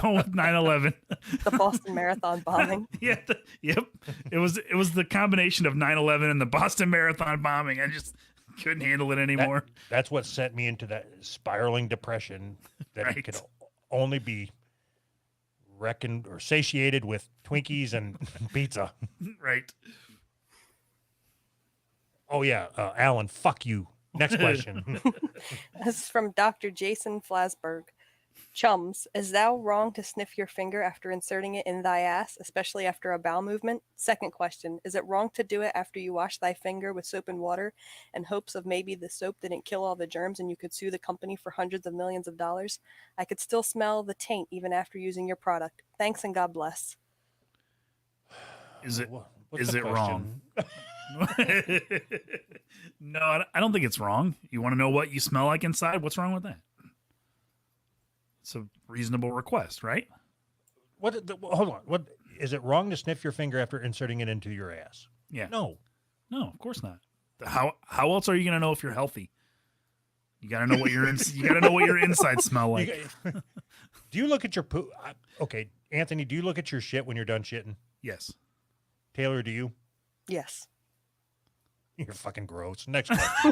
Going with 9/11. The Boston Marathon bombing. Yep. It was the combination of 9/11 and the Boston Marathon bombing. I just couldn't handle it anymore. That's what sent me into that spiraling depression that it could only be reckoned or satiated with Twinkies and pizza. Right. Oh yeah, Alan, fuck you. Next question. This is from Dr. Jason Flasberg. Chums, is thou wrong to sniff your finger after inserting it in thy ass, especially after a bowel movement? Second question, is it wrong to do it after you wash thy finger with soap and water in hopes of maybe the soap didn't kill all the germs and you could sue the company for hundreds of millions of dollars? I could still smell the taint even after using your product. Thanks and God bless. Is it What's the wrong? question? No, I don't think it's wrong. You want to know what you smell like inside? What's wrong with that? It's a reasonable request, right? Hold on. What is it wrong to sniff your finger after inserting it into your ass? Yeah. No, of course not. How else are you going to know if you're healthy? You got to know what your you got to know what your insides smell like. Do you look at your poop? Okay, Anthony, do you look at your shit when you're done shitting? Yes. Taylor, do you? Yes. You're fucking gross. Next question.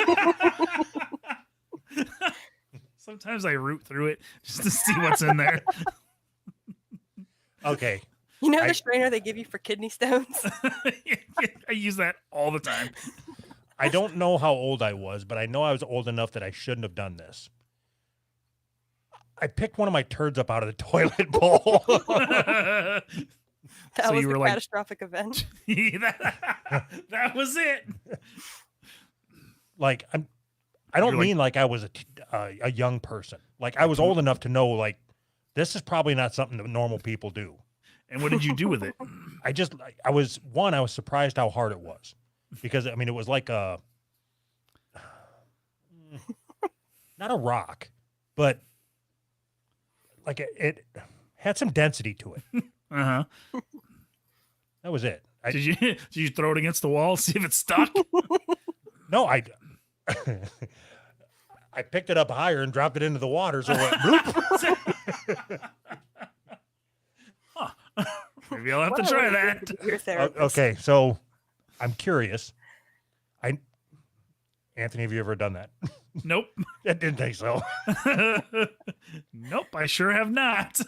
Sometimes I root through it just to see what's in there. Okay. You know the strainer they give you for kidney stones? I use that all the time. I don't know how old I was, but I know I was old enough that I shouldn't have done this. I picked one of my turds up out of the toilet bowl. That So was you a were like- catastrophic event. that was it. Like I don't You're like- mean like I was a young person. Like I was old enough to know like this is probably not something that normal people do. And what did you do with it? I was surprised how hard it was because I mean it was like a not a rock, but like it had some density to it. Uh-huh. That was it. Did you throw it against the wall, see if it stuck? No, I I picked it up higher and dropped it into the water, so it went bloop. Huh. Maybe I'll have to try that. Your therapist. Okay, so I'm curious. Anthony, have you ever done that? Nope. I didn't think so. Nope, I sure have not.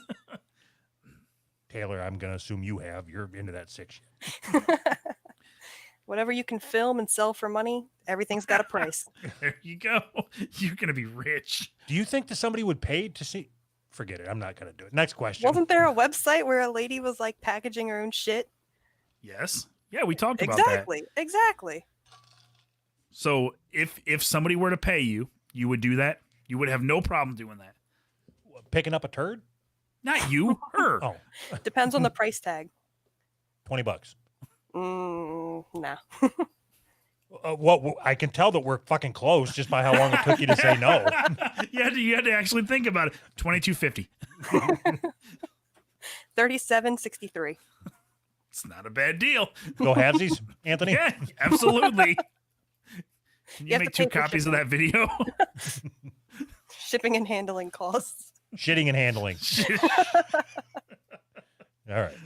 Taylor, I'm going to assume you have. You're into that sick shit. Whatever you can film and sell for money, everything's got a price. There you go. You're going to be rich. Do you think that somebody would pay to see? Forget it. I'm not going to do it. Next question. Wasn't there a website where a lady was like packaging her own shit? Yes. Yeah, we talked about that. Exactly. So if somebody were to pay you, you would do that? You would have no problem doing that. Picking up a turd? Not you, her. Oh, Depends on the price tag. $20. Nah. Well, I can tell that we're fucking close just by how long it took you to say no. You had to actually think about it. $22.50. $37.63. It's not a bad deal. Go halvesies, Anthony? Yeah, absolutely. Can you have make to 2 pay for copies of that video? Shipping and handling costs. Shitting and handling. All right.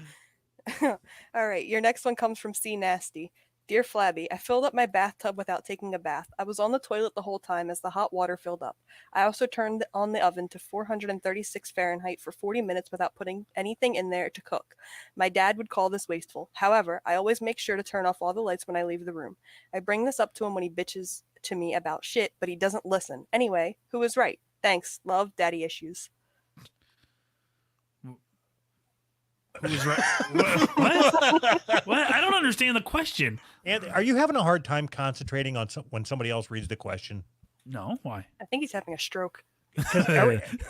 All right. Your next one comes from C Nasty. Dear Flabby, I filled up my bathtub without taking a bath. I was on the toilet the whole time as the hot water filled up. I also turned on the oven to 436 Fahrenheit for 40 minutes without putting anything in there to cook. My dad would call this wasteful. However, I always make sure to turn off all the lights when I leave the room. I bring this up to him when he bitches to me about shit, but he doesn't listen. Anyway, who was right? Thanks. Love, Daddy Issues. Who's right? What? What? I don't understand the question. And are you having a hard time concentrating on when somebody else reads the question? No, why? I think he's having a stroke. Because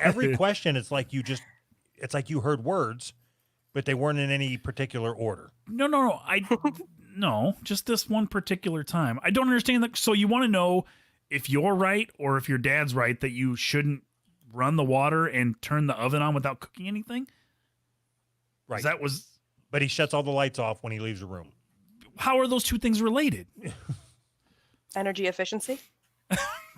every question, it's like you heard words, but they weren't in any particular order. No. No, just this one particular time. I don't understand that. So you want to know if you're right or if your dad's right that you shouldn't run the water and turn the oven on without cooking anything? Right. That was. But he shuts all the lights off when he leaves the room. How are those two things related? Energy efficiency?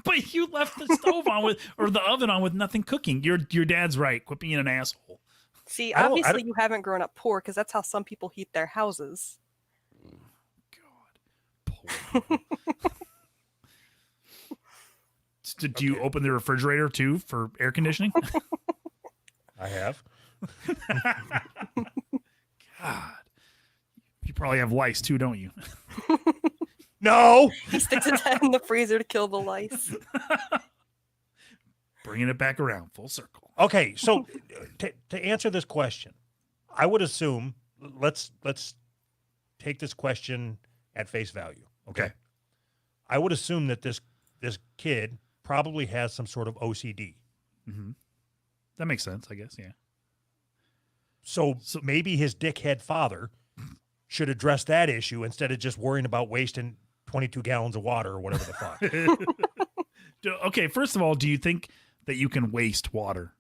But you left the stove on or the oven on with nothing cooking. Your dad's right. Quit being an asshole. See, I don't- obviously you haven't grown up poor because that's how some people heat their houses. God. Poor. Did you open the refrigerator too for air conditioning? I have. God. You probably have lice too, don't you? No. He sticks his head in the freezer to kill the lice. Bringing it back around full circle. Okay, so to answer this question, I would assume let's take this question at face value. Okay. I would assume that this kid probably has some sort of OCD. Mm-hmm. That makes sense, I guess. Yeah. So maybe his dickhead father should address that issue instead of just worrying about wasting 22 gallons of water or whatever the fuck. Okay, first of all, do you think that you can waste water?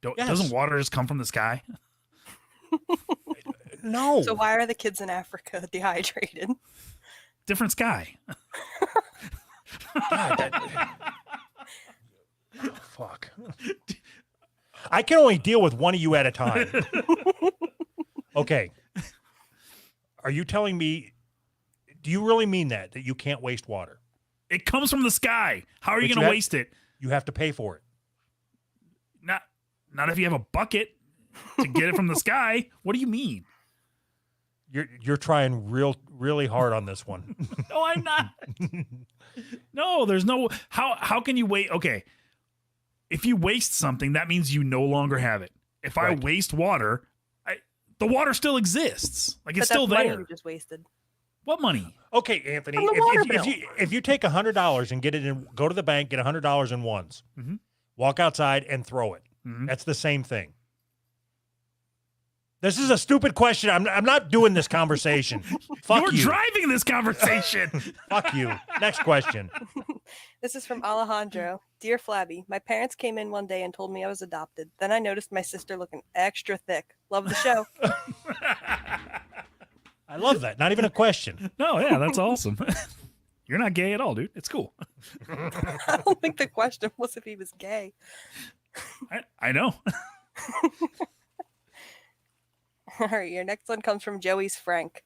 Yes. Doesn't water just come from the sky? No. So why are the kids in Africa dehydrated? Different sky. God, oh, fuck. I can only deal with one of you at a time. Okay. Are you telling me, do you really mean that you can't waste water? It comes from the sky. How are you But going to waste it? You have to pay for it. Not if you have a bucket to get it from the sky. What do you mean? You're trying really hard on this one. No, I'm not. No, there's no how can you wait? Okay. If you waste something, that means you no longer have it. If I waste water, the water still exists. Like it's still money there. you just wasted. What money? Okay, Anthony, From the water bill. if you take $100 and get it in, go to the bank, get $100 in ones, Mhm. walk outside and throw it. Mhm. That's the same thing. This is a stupid question. I'm not doing this conversation. Fuck You're you. driving this conversation. Fuck you. Next question. This is from Alejandro. Dear Flabby, my parents came in one day and told me I was adopted. Then I noticed my sister looking extra thick. Love the show. I love that. Not even a question. No, yeah, that's awesome. You're not gay at all, dude. It's cool. I don't think the question was if he was gay. I know. All right, your next one comes from Joey's Frank.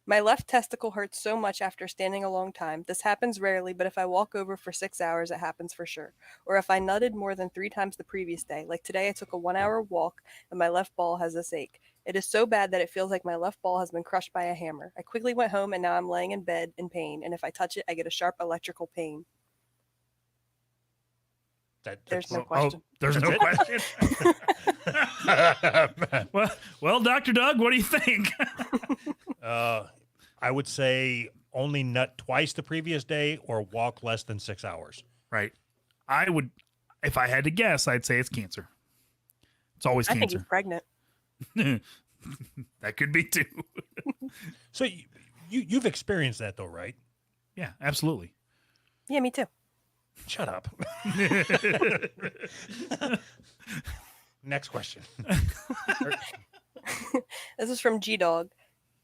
My left testicle hurts so much after standing a long time. This happens rarely, but if I walk over for 6 hours, it happens for sure. Or if I nutted more than 3 times the previous day. Like today, I took a 1-hour walk and my left ball has this ache. It is so bad that it feels like my left ball has been crushed by a hammer. I quickly went home and now I'm laying in bed in pain. And if I touch it, I get a sharp electrical pain. There's no question. There's no question. well, Dr. Doug, what do you think? I would say only nut twice the previous day or walk less than 6 hours. Right. I would, if I had to guess, I'd say it's cancer. It's always I think cancer. he's pregnant. That could be too. So you've experienced that though, right? Yeah, absolutely. Yeah, me too. Shut up. Next question. This is from G Dog.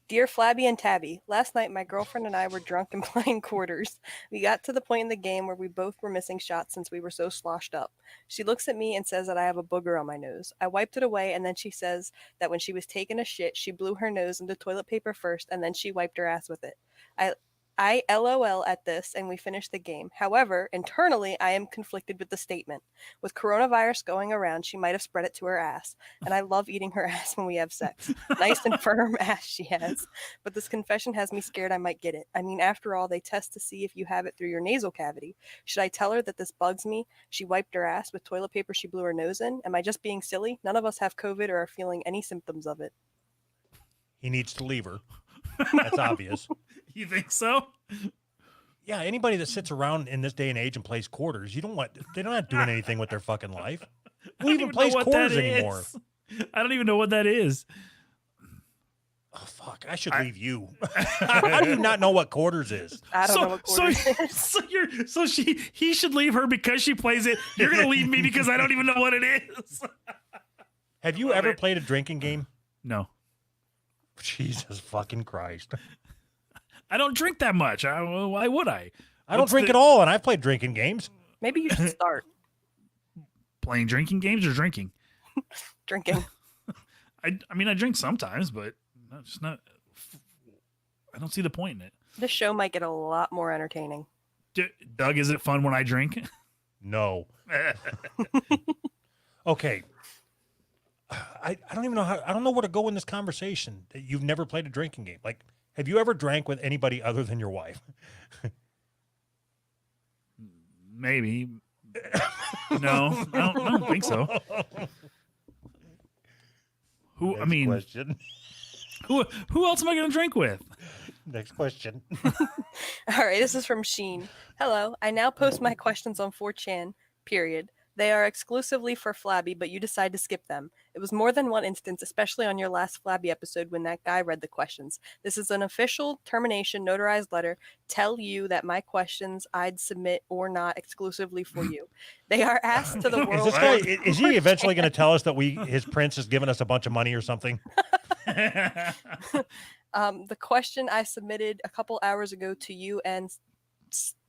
Dear Flabby and Tabby, last night my girlfriend and I were drunk and playing quarters. We got to the point in the game where we both were missing shots since we were so sloshed up. She looks at me and says that I have a booger on my nose. I wiped it away and then she says that when she was taking a shit, she blew her nose into toilet paper first and then she wiped her ass with it. I LOL at this and we finished the game. However, internally, I am conflicted with the statement. With coronavirus going around, she might have spread it to her ass. And I love eating her ass when we have sex. Nice and firm ass she has. But this confession has me scared I might get it. I mean, after all, they test to see if you have it through your nasal cavity. Should I tell her that this bugs me? She wiped her ass with toilet paper she blew her nose in? Am I just being silly? None of us have COVID or are feeling any symptoms of it. He needs to leave her. That's obvious. You think so? Yeah, anybody that sits around in this day and age and plays quarters, they're not doing anything with their fucking life. Who even plays quarters anymore? I don't even know what that is. Oh fuck! I should leave you. How do you not know what quarters is? I don't know what quarters is. He should leave her because she plays it. You're gonna leave me because I don't even know what it is. Have you ever played a drinking game? No. Jesus fucking Christ. I don't drink that much. Why would I? I don't drink at all, and I've played drinking games. Maybe you should start Playing drinking games or drinking? drinking. I mean, I drink sometimes, but just not. I don't see the point in it. This show might get a lot more entertaining. Doug, is it fun when I drink? No. Okay. I don't even know I don't know where to go in this conversation. You've never played a drinking game. Like, have you ever drank with anybody other than your wife? Maybe. No, I don't think so. Next question. Who else am I going to drink with? Next question. All right, this is from Sheen. Hello, I now post my questions on 4chan, period. They are exclusively for Flabby, but you decide to skip them. It was more than one instance, especially on your last Flabby episode when that guy read the questions. This is an official termination notarized letter. Tell you that my questions I'd submit or not exclusively for you. They are asked to the world. Is he eventually going to tell us that his prince has given us a bunch of money or something? The question I submitted a couple hours ago to you and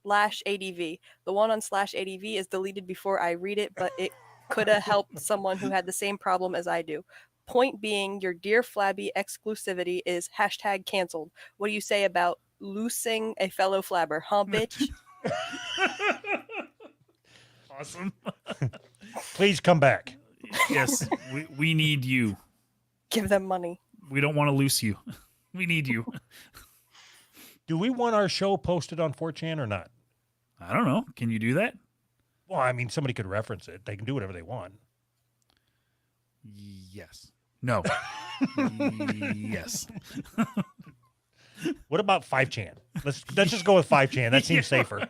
/ADV. The one on /ADV is deleted before I read it, but it could have helped someone who had the same problem as I do. Point being, your Dear Flabby exclusivity is #canceled. What do you say about loosing a fellow flabber, huh, bitch? Awesome. Please come back. Yes, we need you. Give them money. We don't want to loose you. We need you. Do we want our show posted on 4chan or not? I don't know. Can you do that? Well, I mean, somebody could reference it. They can do whatever they want. Yes. No. Yes. What about 5chan? Let's just go with 5chan. That seems safer.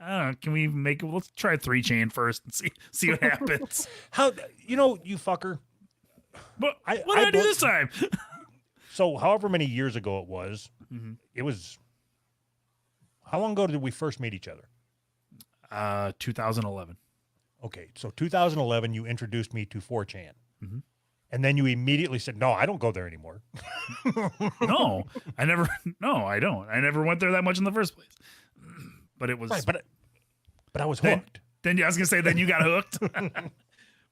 I don't know. Can we let's try 3chan first and see what happens. How you fucker? But what did I do this time? So, however many years ago it was, it was. How long ago did we first meet each other? 2011. Okay, so 2011, you introduced me to 4chan, and then you immediately said, "No, I don't go there anymore." No, I never. No, I don't. I never went there that much in the first place. but it was. Right, but I was then, hooked. then I was gonna say then you got hooked.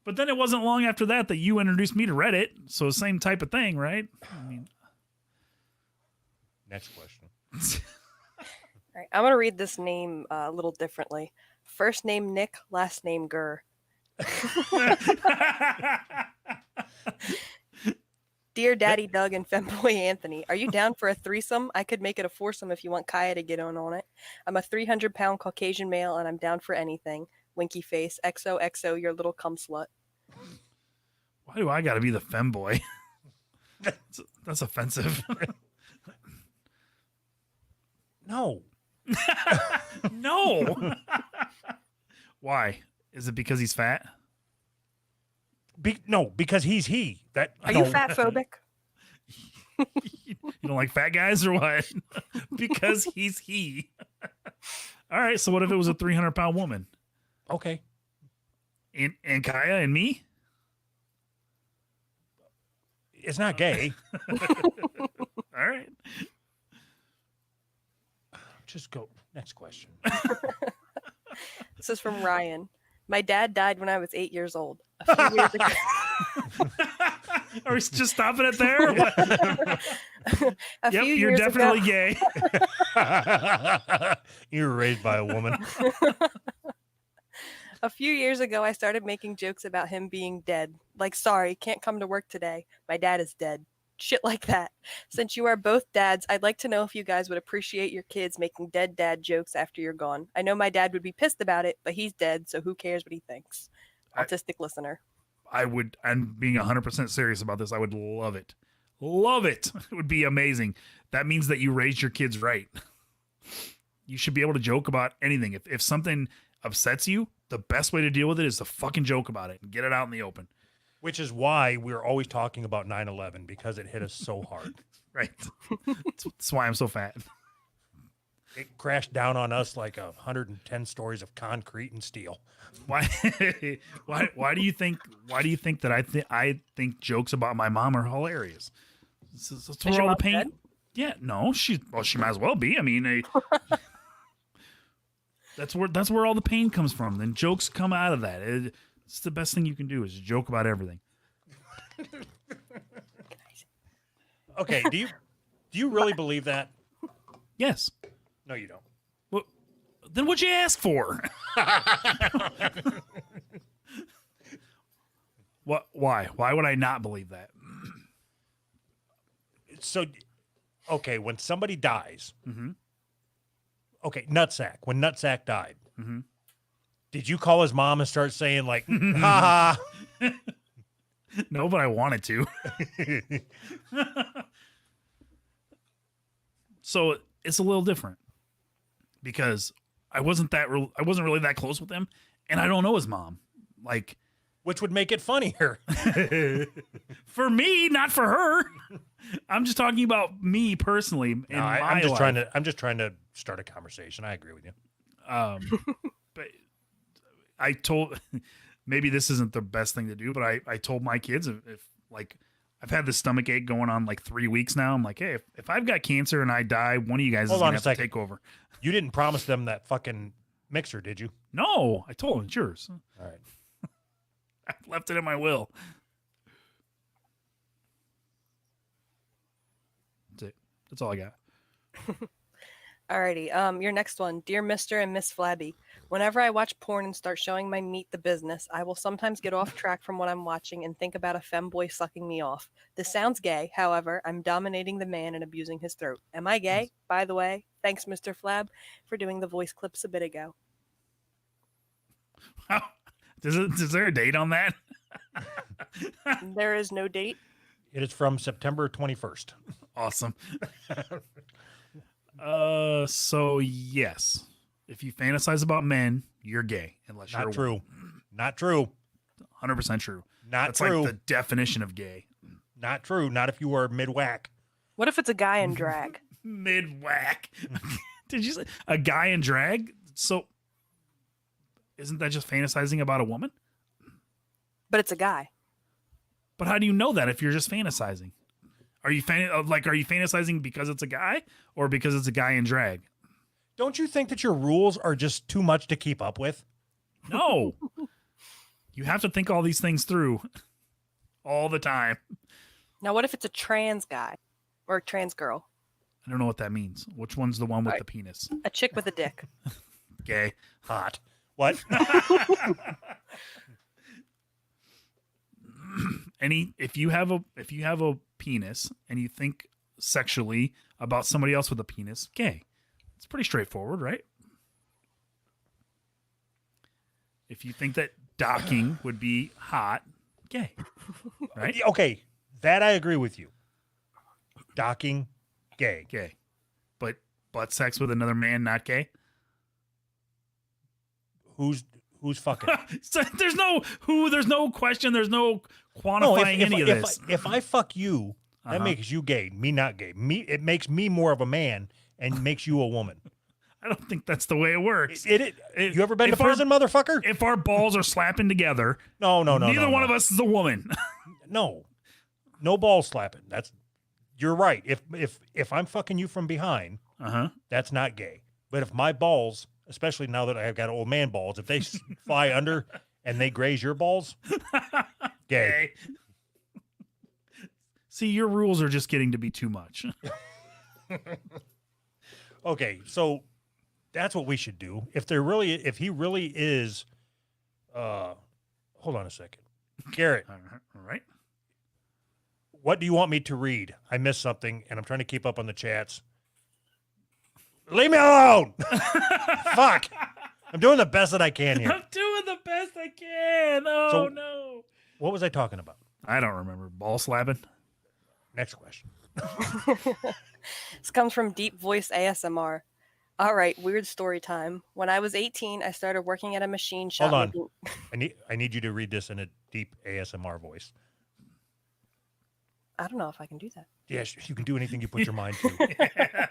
But then it wasn't long after that you introduced me to Reddit, so same type of thing, right? I mean, Next question. All right, I'm gonna read this name a little differently. First name Nick, last name Gurr. Dear Daddy Doug and Femboy Anthony, are you down for a threesome? I could make it a foursome if you want Kaya to get on it. I'm a 300-pound Caucasian male and I'm down for anything. Winky face, XOXO, your little cum slut. Why do I got to be the femboy? That's offensive. No. No. Why? Is it because he's fat? No, because he's he. Are you fat phobic? You don't like fat guys or what? Because he's he. All right. So what if it was a 300-pound woman? Okay. And Kaya and me? It's not gay. All right. Just go. Next question. This is from Ryan. My dad died when I was 8 years old. A few years ago. Are we just stopping it there? Yep, you're definitely gay. You were raised by a woman. A few years ago, I started making jokes about him being dead. Like, sorry, can't come to work today. My dad is dead. Shit like that. Since you are both dads, I'd like to know if you guys would appreciate your kids making dead dad jokes after you're gone. I know my dad would be pissed about it, but he's dead, so who cares what he thinks? Autistic listener. I'm being 100% serious about this. I would love it. Love it. It would be amazing. That means that you raised your kids right. You should be able to joke about anything. If something upsets you, the best way to deal with it is to fucking joke about it and get it out in the open. Which is why we're always talking about 9/11, because it hit us so hard. Right. That's why I'm so fat. It crashed down on us like 110 stories of concrete and steel. Why do you think that I think jokes about my mom are hilarious? That's where all the pain. Dead? Yeah, no, she might as well be. I mean, that's where all the pain comes from. Then jokes come out of that. It's the best thing you can do is joke about everything. Okay, do you really believe that? Yes. No, you don't. Well, then what'd you ask for? What? Why? Why would I not believe that? So, okay, when somebody dies, Mm-hmm. okay, Nutsack. When Nutsack died, Mm-hmm. did you call his mom and start saying like, "Ha ha"? No, but I wanted to. So it's a little different because I wasn't really that close with him, and I don't know his mom. Like, Which would make it funnier. for me, not for her. I'm just talking about me personally. In No, my I'm just life. trying to start a conversation. I agree with you. But I told, maybe this isn't the best thing to do, but I told my kids if like I've had this stomach ache going on like 3 weeks now. I'm like, hey, if I've got cancer and I die, one of you guys is gonna have to take over. You didn't promise them that fucking mixer, did you? No, I told them it's yours. All right. I left it in my will. That's it. That's all I got. Alrighty, your next one. Dear Mr. and Miss Flabby, whenever I watch porn and start showing my meat the business, I will sometimes get off track from what I'm watching and think about a femboy sucking me off. This sounds gay, however, I'm dominating the man and abusing his throat. Am I gay? By the way, thanks Mr. Flab for doing the voice clips a bit ago. Wow. Is there a date on that? There is no date. It is from September 21st. Awesome. So yes, if you fantasize about men, you're gay. Unless you're Not true. Not true. 100% true. Not That's true. like the definition of gay. Not true. Not if you are mid-whack. What if it's a guy in drag? Mid-whack. Did you say a guy in drag? So isn't that just fantasizing about a woman? But it's a guy. But how do you know that if you're just fantasizing? Are you fantasizing because it's a guy or because it's a guy in drag? Don't you think that your rules are just too much to keep up with? No. You have to think all these things through all the time. Now, what if it's a trans guy or a trans girl? I don't know what that means. Which one's the one with Right. the penis? A chick with a dick. Gay. Hot. What? If you have a penis and you think sexually about somebody else with a penis, gay. It's pretty straightforward, right? If you think that docking would be hot, gay. Right? Okay, that I agree with you. Docking, gay. Gay. But butt sex with another man, not gay? Who's fucking? So there's no question, there's no No, quantifying any of this. if I fuck you, that Uh-huh. makes you gay. Me not gay. It makes me more of a man and makes you a woman. I don't think that's the way it works. You ever been to if our- prison, motherfucker? If our balls are slapping together, No. neither one of us is a woman. No ball slapping. You're right. If I'm fucking you from behind, Uh-huh. that's not gay. But if my balls, especially now that I've got old man balls, if they fly under and they graze your balls, gay. See, your rules are just getting to be too much. Okay, so that's what we should do. If he really is, hold on a second, Garrett. All right. What do you want me to read? I missed something, and I'm trying to keep up on the chats. Leave me alone. Fuck. I'm doing the best that I can here. I'm doing the best I can. Oh, So- no. What was I talking about? I don't remember. Ball slapping? Next question. This comes from Deep Voice ASMR. All right, weird story time. When I was 18, I started working at a machine shop. Hold on. making- I need you to read this in a deep ASMR voice. I don't know if I can do that. Yes, you can do anything you put your mind to.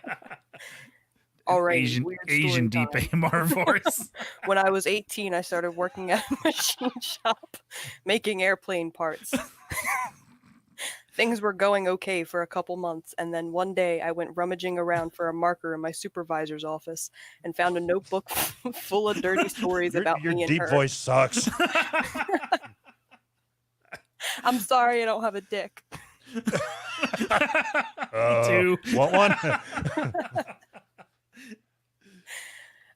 All right, Asian weird story deep time. AMR voice. When I was 18, I started working at a machine shop making airplane parts. Things were going okay for a couple months, and then one day I went rummaging around for a marker in my supervisor's office and found a notebook full of dirty stories about your me and deep her. voice sucks. I'm sorry I don't have a dick. too. Want one?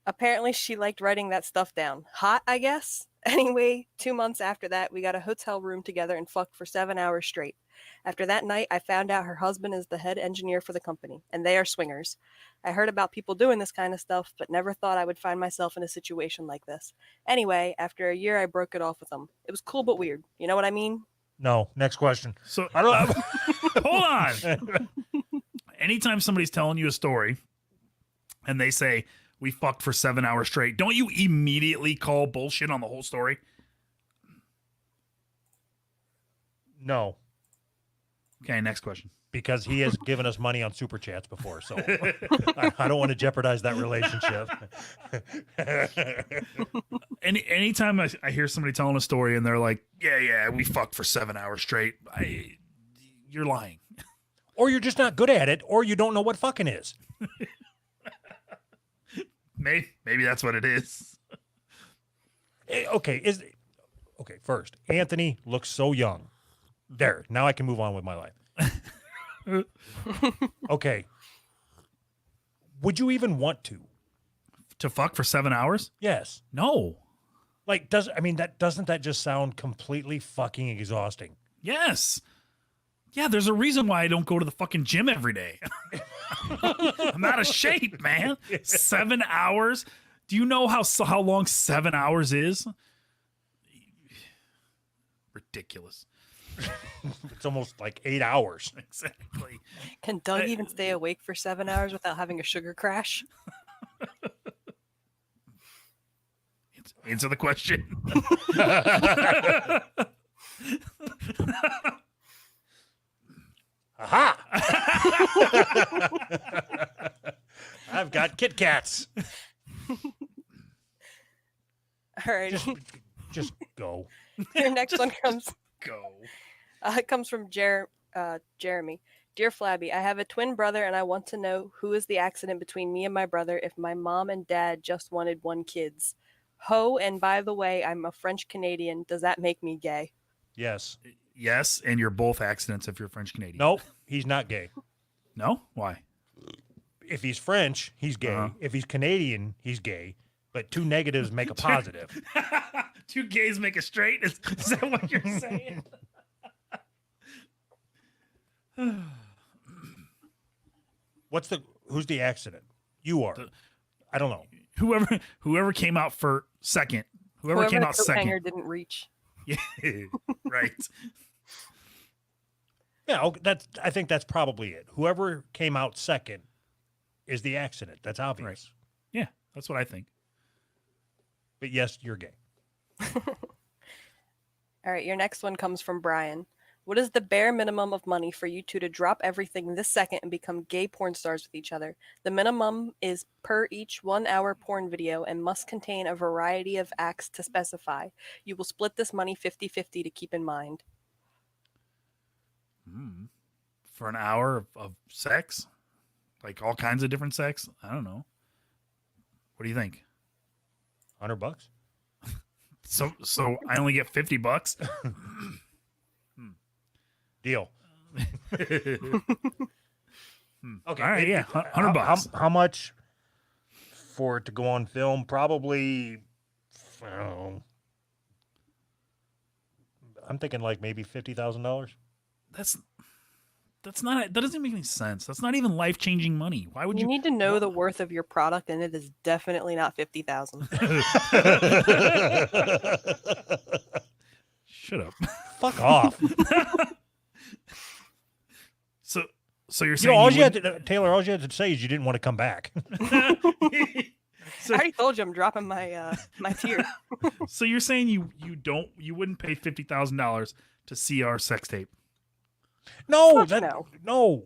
Apparently, she liked writing that stuff down. Hot, I guess? Anyway, 2 months after that, we got a hotel room together and fucked for 7 hours straight. After that night, I found out her husband is the head engineer for the company, and they are swingers. I heard about people doing this kind of stuff, but never thought I would find myself in a situation like this. Anyway, after a year, I broke it off with them. It was cool but weird. You know what I mean? No. Next question. So I don't. hold on. Anytime somebody's telling you a story and they say, we fucked for 7 hours straight, don't you immediately call bullshit on the whole story? No, Okay, next question. because he has given us money on super chats before, so I don't want to jeopardize that relationship. Anytime I hear somebody telling a story and they're like, yeah, we fucked for 7 hours straight, you're lying. Or you're just not good at it, or you don't know what fucking is. Maybe that's what it is. Okay, first, Anthony looks so young. There, now I can move on with my life. Okay. Would you even want to? To fuck for 7 hours? Yes. No. Like, doesn't that just sound completely fucking exhausting? Yes. Yeah, there's a reason why I don't go to the fucking gym every day. I'm out of shape, man. 7 hours? Do you know how long 7 hours is? Ridiculous. It's almost like 8 hours. Exactly. Can Doug even stay awake for 7 hours without having a sugar crash? Answer the question. Aha! I've got Kit Kats. All right. Just go. Your next one comes. Go. It comes from Jeremy. Dear Flabby, I have a twin brother and I want to know who is the accident between me and my brother if my mom and dad just wanted one kids. Ho, and by the way, I'm a French Canadian. Does that make me gay? Yes. Yes, and you're both accidents if you're French Canadian. Nope. He's not gay. No? Why? If he's French, he's gay. Uh-huh. If he's Canadian, he's gay. But 2 negatives make a positive. 2 gays make a straight? Is that what you're saying? Who's the accident? You are. I don't know. Whoever came out for second. Whoever came the out coat second. hanger didn't reach. Yeah, right. Yeah, I think that's probably it. Whoever came out second is the accident. That's obvious. Right. Yeah, that's what I think. But yes, you're gay. All right, your next one comes from Brian. What is the bare minimum of money for you two to drop everything this second and become gay porn stars with each other? The minimum is per each 1-hour porn video and must contain a variety of acts to specify. You will split this money 50-50 to keep in mind. For an hour of sex? Like all kinds of different sex? I don't know. What do you think? $100? So I only get $50? Deal. Okay. All right, yeah, $100. How much for it to go on film? Probably, I don't know. I'm thinking like maybe $50,000. That's not, that doesn't make any sense. That's not even life-changing money. Why would You you need to know the worth of your product, and it is definitely not $50,000. Shut up. Fuck off. So you're You saying know, all you had to, Taylor, all you had to say is you didn't want to come back. I already told you I'm dropping my my tier. So you're saying you wouldn't pay $50,000 to see our sex tape? No, Fuck no. no.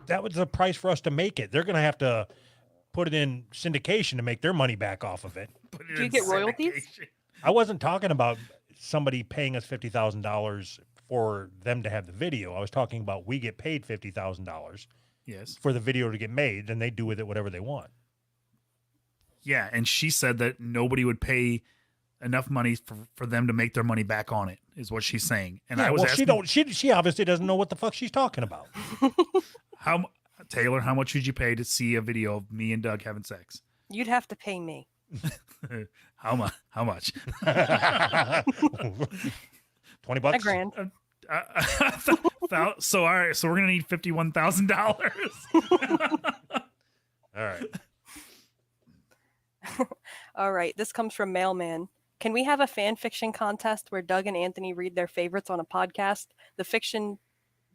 That was the price for us to make it. They're going to have to put it in syndication to make their money back off of it. Do you get royalties? I wasn't talking about somebody paying us $50,000 for them to have the video. I was talking about we get paid $50,000 Yes. for the video to get made, then they do with it whatever they want. Yeah, and she said that nobody would pay enough money for them to make their money back on it, is what she's saying. And I was asking, she obviously doesn't know what the fuck she's talking about. Taylor, how much would you pay to see a video of me and Doug having sex? You'd have to pay me. How much? $20? $1,000. So all right, so we're gonna need $51,000. All right. All right, this comes from Mailman. Can we have a fan fiction contest where Doug and Anthony read their favorites on a podcast? The fiction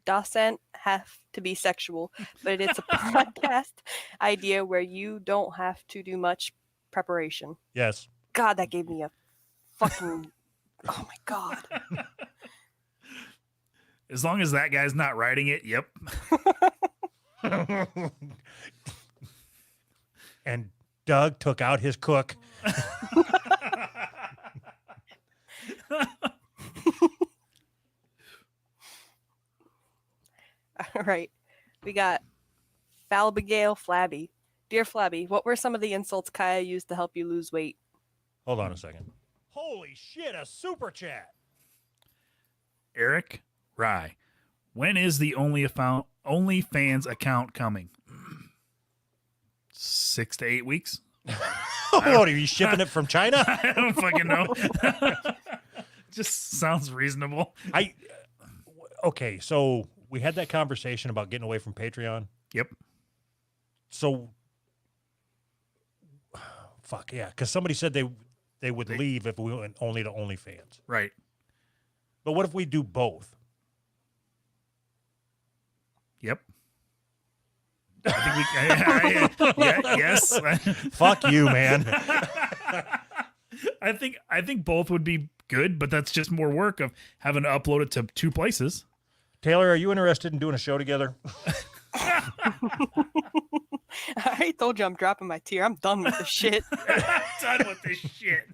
doesn't have to be sexual, but it's a podcast idea where you don't have to do much preparation. Yes. God, that gave me a fucking... Oh my God. As long as that guy's not writing it, yep. And Doug took out his cook. All right. We got Falbigail Flabby. Dear Flabby, what were some of the insults Kaya used to help you lose weight? Hold on a second. Holy shit, a super chat. Eric Rye, when is the OnlyFans account coming? 6 to 8 weeks. What are you shipping it from China? I don't fucking know. Just sounds reasonable. Okay, so we had that conversation about getting away from Patreon. Yep. So, fuck yeah, because somebody said they would leave if we went only to OnlyFans. Right. But what if we do both? Yep. I think yes. Fuck you, man. I think both would be good, but that's just more work of having to upload it to 2 places. Taylor, are you interested in doing a show together? I already told you I'm dropping my tier. I'm done with this shit. Done with this shit.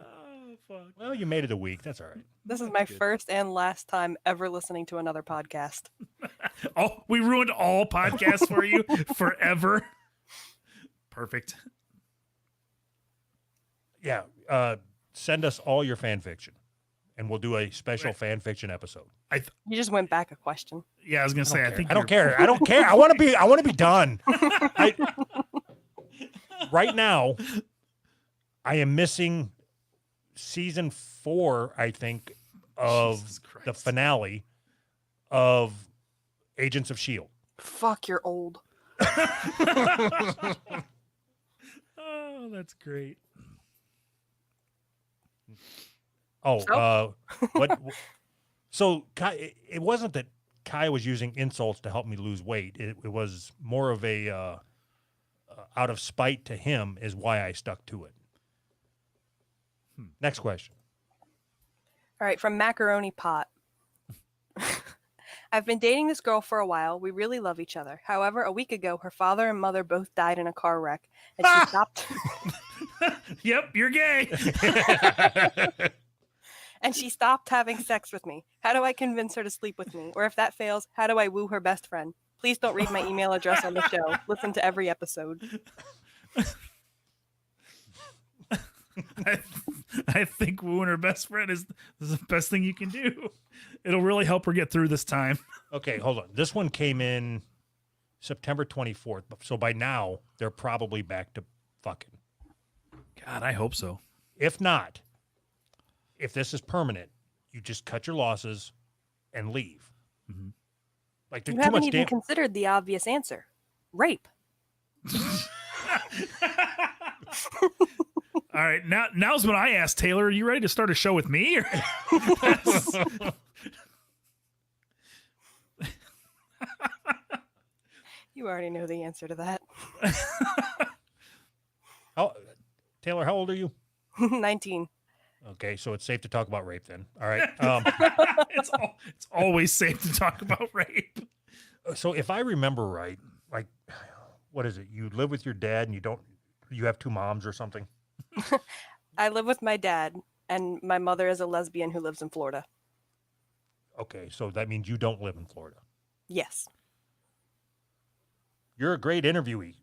Oh, fuck. Well, you made it a week. That's all right. This is my first and last time ever listening to another podcast. Oh, we ruined all podcasts for you forever. Perfect. Yeah. Send us all your fan fiction, and we'll do a special fan fiction episode. You just went back a question. Yeah, I was gonna say. I think I don't care. I don't care. I want to be done. Right now, I am missing season 4, I think, of the finale of Agents of S.H.I.E.L.D. Fuck, you're old. Oh, that's great. Oh, what? So it wasn't that Kai was using insults to help me lose weight. It was more of a out of spite to him is why I stuck to it. Next question. All right, from Macaroni Pot. I've been dating this girl for a while. We really love each other. However, a week ago, her father and mother both died in a car wreck, and she stopped. Yep, you're gay. And she stopped having sex with me. How do I convince her to sleep with me? Or if that fails, how do I woo her best friend? Please don't read my email address on the show. Listen to every episode. I think wooing her best friend is the best thing you can do. It'll really help her get through this time. Okay, hold on. This one came in September 24th. So by now, they're probably back to fucking. God, I hope so. If not, if this is permanent, you just cut your losses and leave. Mm-hmm. Like, You too haven't much even considered the obvious answer. Rape. All right, now's when I ask Taylor, are you ready to start a show with me? You already know the answer to that. Taylor, how old are you? 19. Okay, so it's safe to talk about rape then. All right. It's always safe to talk about rape. So if I remember right, like, what is it? You live with your dad and you have 2 moms or something? I live with my dad, and my mother is a lesbian who lives in Florida. Okay, so that means you don't live in Florida. Yes. You're a great interviewee.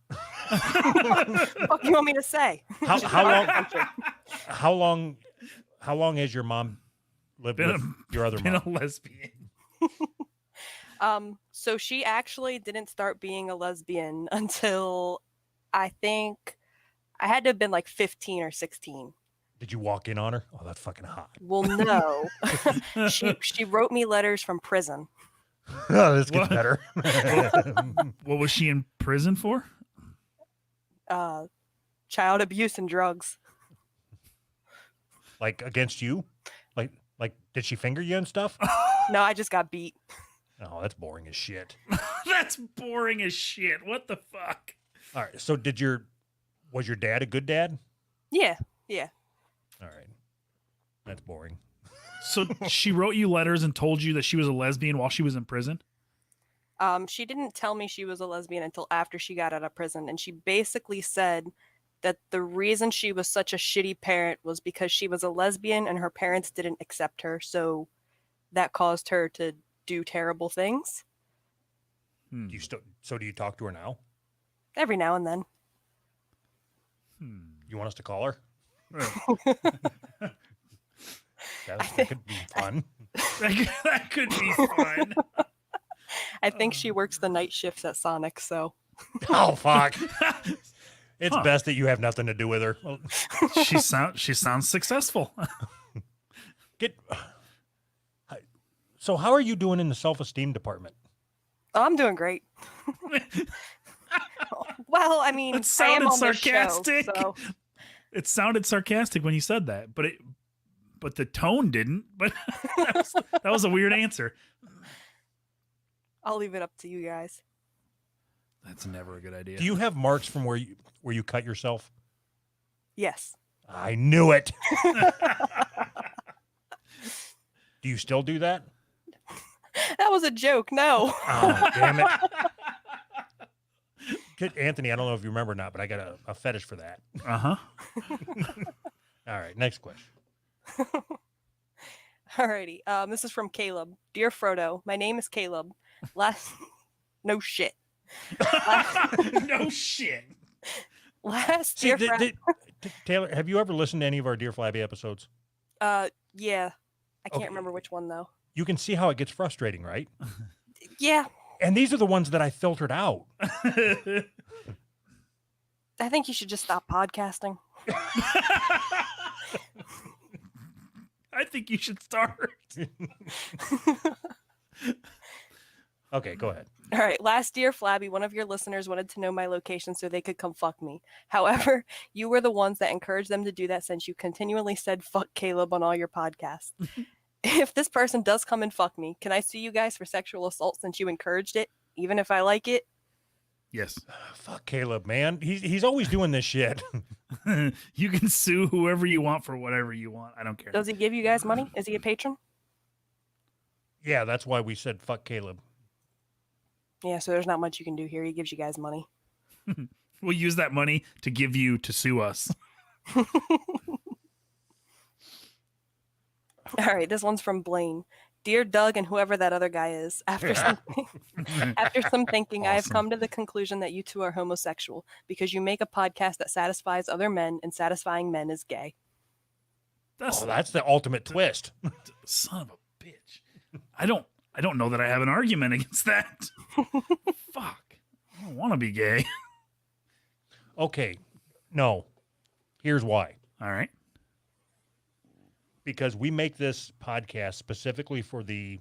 What do you want me to say? How long has your mom lived with your other Been mom? a lesbian. So she actually didn't start being a lesbian until I think I had to have been like 15 or 16. Did you walk in on her? Oh, that's fucking hot. Well, no. She wrote me letters from prison. Oh, this gets better. What was she in prison for? Child abuse and drugs. Like against you? Like did she finger you and stuff? No, I just got beat. Oh, that's boring as shit. That's boring as shit. What the fuck? All right. So was your dad a good dad? Yeah. All right. That's boring. So she wrote you letters and told you that she was a lesbian while she was in prison? She didn't tell me she was a lesbian until after she got out of prison, and she basically said that the reason she was such a shitty parent was because she was a lesbian and her parents didn't accept her, so that caused her to do terrible things. Do you talk to her now? Every now and then. You want us to call her? That could be fun. That could be fun. I think she works the night shifts at Sonic, so. Oh, fuck. It's best that you have nothing to do with her. Well, She sounds successful. So how are you doing in the self-esteem department? Oh, I'm doing great. Well, I mean, It sounded I am on this sarcastic. show, so. It sounded sarcastic when you said that, but the tone didn't. But that was a weird answer. I'll leave it up to you guys. That's never a good idea. Do you have marks from where you cut yourself? Yes. I knew it. Do you still do that? That was a joke. No. Oh, damn it. Good, Anthony, I don't know if you remember or not, but I got a fetish for that. Uh-huh. All right, next question. Alrighty. This is from Caleb. Dear Frodo, my name is Caleb. No shit. No shit. Last See, Dear Taylor, have you ever listened to any of our Dear Flabby episodes? Yeah. I can't Okay. remember which one though. You can see how it gets frustrating, right? Yeah. And these are the ones that I filtered out. I think you should just stop podcasting. I think you should start. Okay, go ahead. All right. Last year, Flabby, one of your listeners wanted to know my location so they could come fuck me. However, you were the ones that encouraged them to do that since you continually said fuck Caleb on all your podcasts. If this person does come and fuck me, can I sue you guys for sexual assault since you encouraged it, even if I like it? Yes. Fuck Caleb, man. He's always doing this shit. You can sue whoever you want for whatever you want. I don't care. Does he give you guys money? Is he a patron? Yeah, that's why we said fuck Caleb. Yeah, so there's not much you can do here. He gives you guys money. We'll use that money to give you to sue us. All right, this one's from Blaine. Dear Doug and whoever that other guy is, after some thinking, I have Awesome. come to the conclusion that you two are homosexual because you make a podcast that satisfies other men, and satisfying men is gay. That's the ultimate twist. Son of a bitch. I don't know that I have an argument against that. Fuck. I don't want to be gay. Okay, no. Here's why. All right. Because we make this podcast specifically for the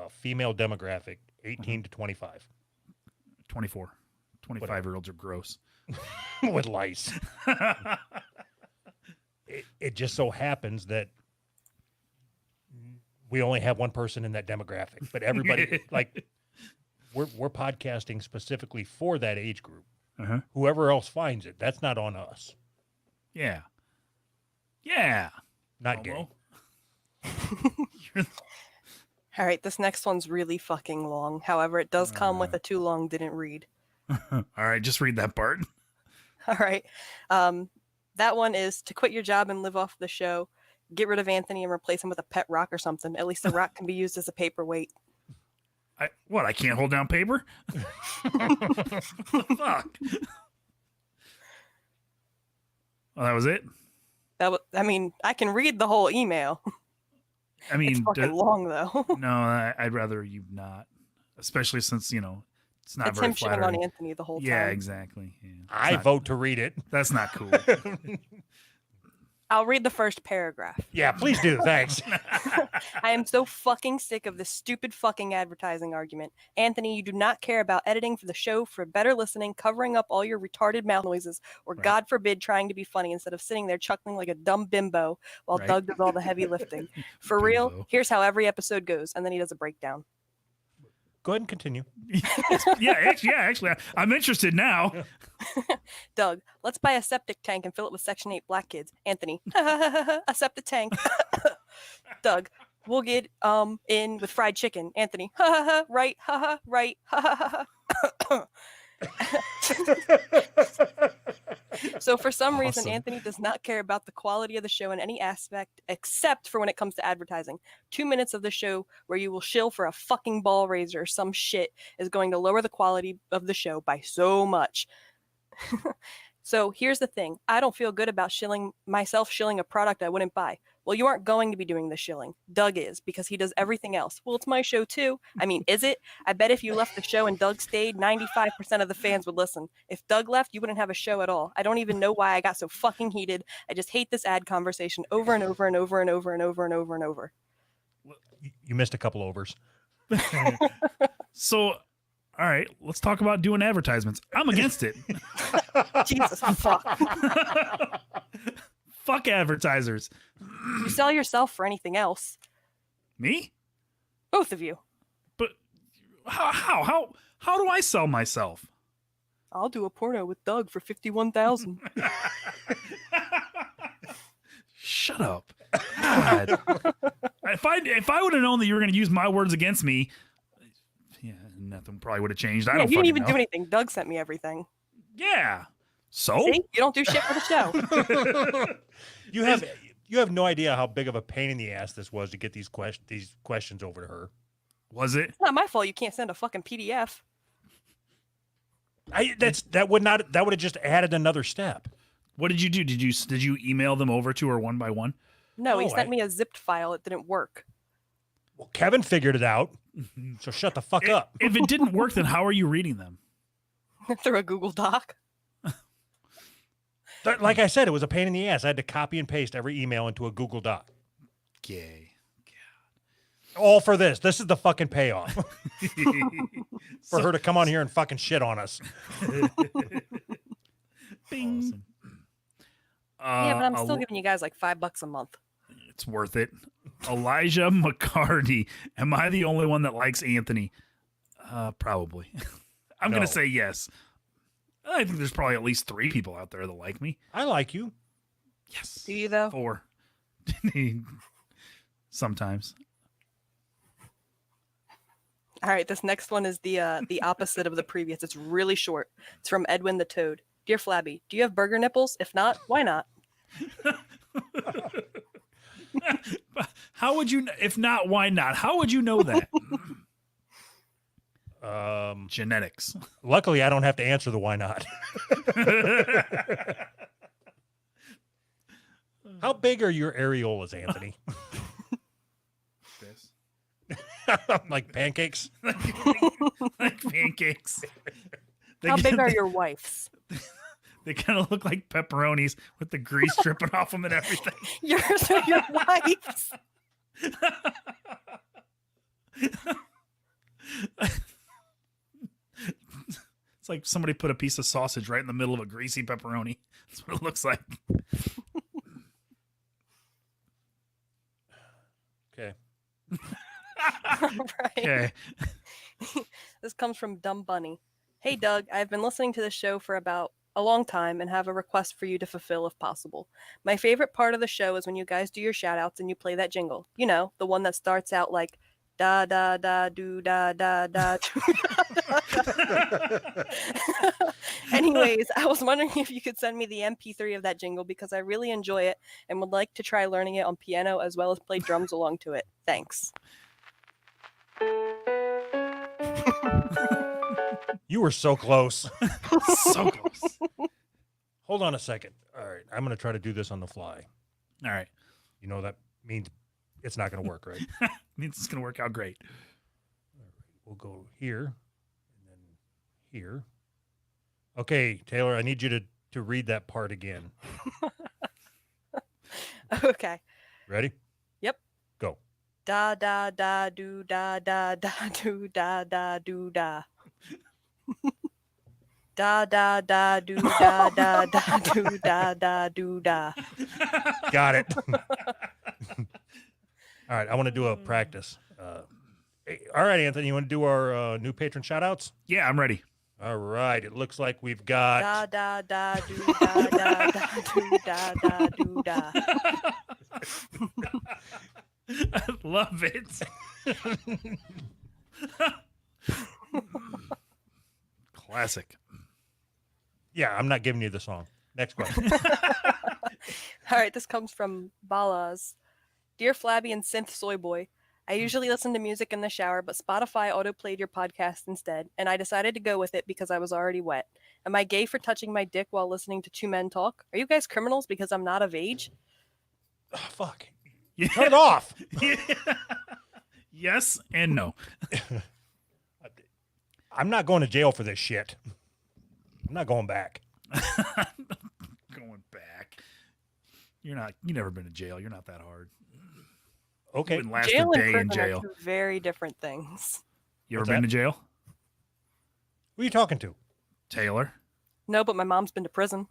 female demographic, 18 to 25. 24. 25-year-olds are gross. With lice. It just so happens that we only have one person in that demographic, but everybody like we're podcasting specifically for that age group. Uh-huh. Whoever else finds it, that's not on us. Yeah. Yeah. Not gay. You're- All right, this next one's really fucking long. However, it does come with a too long didn't read. All right, just read that part. All right. That one is to quit your job and live off the show. Get rid of Anthony and replace him with a pet rock or something. At least the rock can be used as a paperweight. I can't hold down paper? Fuck. Oh, that was it? I can read the whole email. I mean, It's fucking long though. no, I'd rather you not. Especially since, it's not It's very him shitting flattering. on Anthony the whole time. Yeah, exactly. Yeah. I vote to read it. That's not cool. I'll read the first paragraph. Yeah, please do. Thanks. I am so fucking sick of this stupid fucking advertising argument. Anthony, you do not care about editing for the show for better listening, covering up all your retarded mouth noises, or Right. God forbid, trying to be funny instead of sitting there chuckling like a dumb bimbo while Right. Doug does all the heavy lifting. For real, Bimbo. here's how every episode goes, and then he does a breakdown. Go ahead and continue. Actually, I'm interested now. Doug, let's buy a septic tank and fill it with Section 8 black kids. Anthony, a septic tank. Doug, we'll get in with fried chicken. Anthony, right, right, So for some reason, Awesome. Anthony does not care about the quality of the show in any aspect except for when it comes to advertising. 2 minutes of the show where you will shill for a fucking ball raiser or some shit is going to lower the quality of the show by so much. So here's the thing. I don't feel good about shilling a product I wouldn't buy. Well, you aren't going to be doing the shilling. Doug is, because he does everything else. Well, it's my show too. I mean, is it? I bet if you left the show and Doug stayed, 95% of the fans would listen. If Doug left, you wouldn't have a show at all. I don't even know why I got so fucking heated. I just hate this ad conversation over and over and over and over and over and over and over. You missed a couple overs. So, all right, let's talk about doing advertisements. I'm against it. Jesus, fuck. Fuck advertisers. You sell yourself for anything else. Me? Both of you. But how do I sell myself? I'll do a porno with Doug for $51,000. Shut up. God. If I would have known that you were going to use my words against me, yeah, nothing probably would have changed. I Yeah, don't you didn't fucking even know. do anything. Doug sent me everything. Yeah. So? See? You don't do shit for the show. You have no idea how big of a pain in the ass this was to get these questions over to her. Was it? It's not my fault you can't send a fucking PDF. That would have just added another step. What did you do? Did you email them over to her one by one? No, he No, sent me a zipped file. It didn't work. Well, Kevin figured it out, so shut the fuck up. If it didn't work, then how are you reading them? Through a Google Doc. Like I said, it was a pain in the ass. I had to copy and paste every email into a Google Doc. Gay. All for this. This is the fucking payoff. For her to come on here and fucking shit on us. Bing. Awesome. Yeah, but I'm still giving you guys like $5 a month. It's worth it. Elijah McCarty. Am I the only one that likes Anthony? Probably. I'm going No. to say yes. I think there's probably at least 3 people out there that like me. I like you. Yes. Do you, though? 4. Sometimes. All right, this next one is the opposite of the previous. It's really short. It's from Edwin the Toad. Dear Flabby, do you have burger nipples? If not, why not? How would you, if not, why not? How would you know that? Genetics. Luckily, I don't have to answer the why not. How big are your areolas, Anthony? This. Like pancakes? Like pancakes. How big are your wife's? They kind of look like pepperonis with the grease dripping off them and everything. Yours or your wife's? It's like somebody put a piece of sausage right in the middle of a greasy pepperoni. That's what it looks like. Okay. Right. Okay. This comes from Dumb Bunny. Hey, Doug, I've been listening to this show for about a long time and have a request for you to fulfill if possible. My favorite part of the show is when you guys do your shout outs and you play that jingle. You know, the one that starts out like da da da do da da da do da, da, da. Anyways, I was wondering if you could send me the MP3 of that jingle because I really enjoy it and would like to try learning it on piano as well as play drums along to it. Thanks. You were so close. So close. Hold on a second. All right. I'm going to try to do this on the fly. All right. You know, that means it's not going to work, right? Means it's going to work out great. We'll go here and then here. Okay, Taylor, I need you to read that part again. Okay. Ready? Yep. Go. Da da da do da da da do da da do da. Da da da do da da da do da da do da. Got it. All right, I want to do a practice. All right, Anthony, you want to do our new patron shout-outs? Yeah, I'm ready. All right, it looks like we've Da got... da da do da da da do da da do da. I love it. Classic. Yeah, I'm not giving you the song. Next question. All right, this comes from Balaz. Dear Flabby and Synth Soy Boy, I usually listen to music in the shower, but Spotify auto-played your podcast instead, and I decided to go with it because I was already wet. Am I gay for touching my dick while listening to two men talk? Are you guys criminals because I'm not of age? Oh, fuck. Turn it off. Yes and no. I'm not going to jail for this shit. I'm not going back. Going back. You never been to jail. You're not that hard. Okay. You wouldn't last Jail a and day in prison jail. are two very different things. You ever What's been that? to jail? Who are you talking to? Taylor? No, but my mom's been to prison.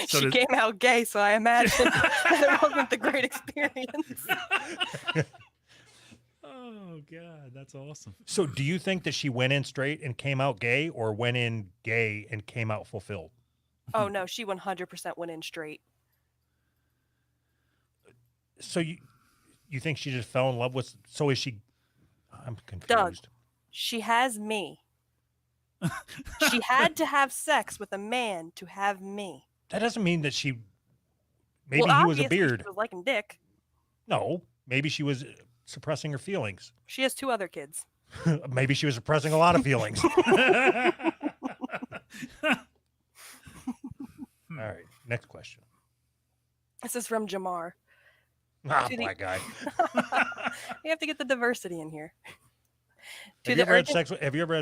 So She does- came out gay, so I imagine that it wasn't the great experience. Oh, God. That's awesome. So do you think that she went in straight and came out gay, or went in gay and came out fulfilled? Oh no, she 100% went in straight. So you think she just fell in love with... So is she... I'm confused. Doug. She has me. She had to have sex with a man to have me. That doesn't mean that she... Maybe Well, he was a obviously beard. She was liking dick. No. Maybe she was suppressing her feelings. She has 2 other kids. Maybe she was suppressing a lot of feelings. All right, next question. This is from Jamar. Ah, To the- black guy. We have to get the diversity in here. Have you ever had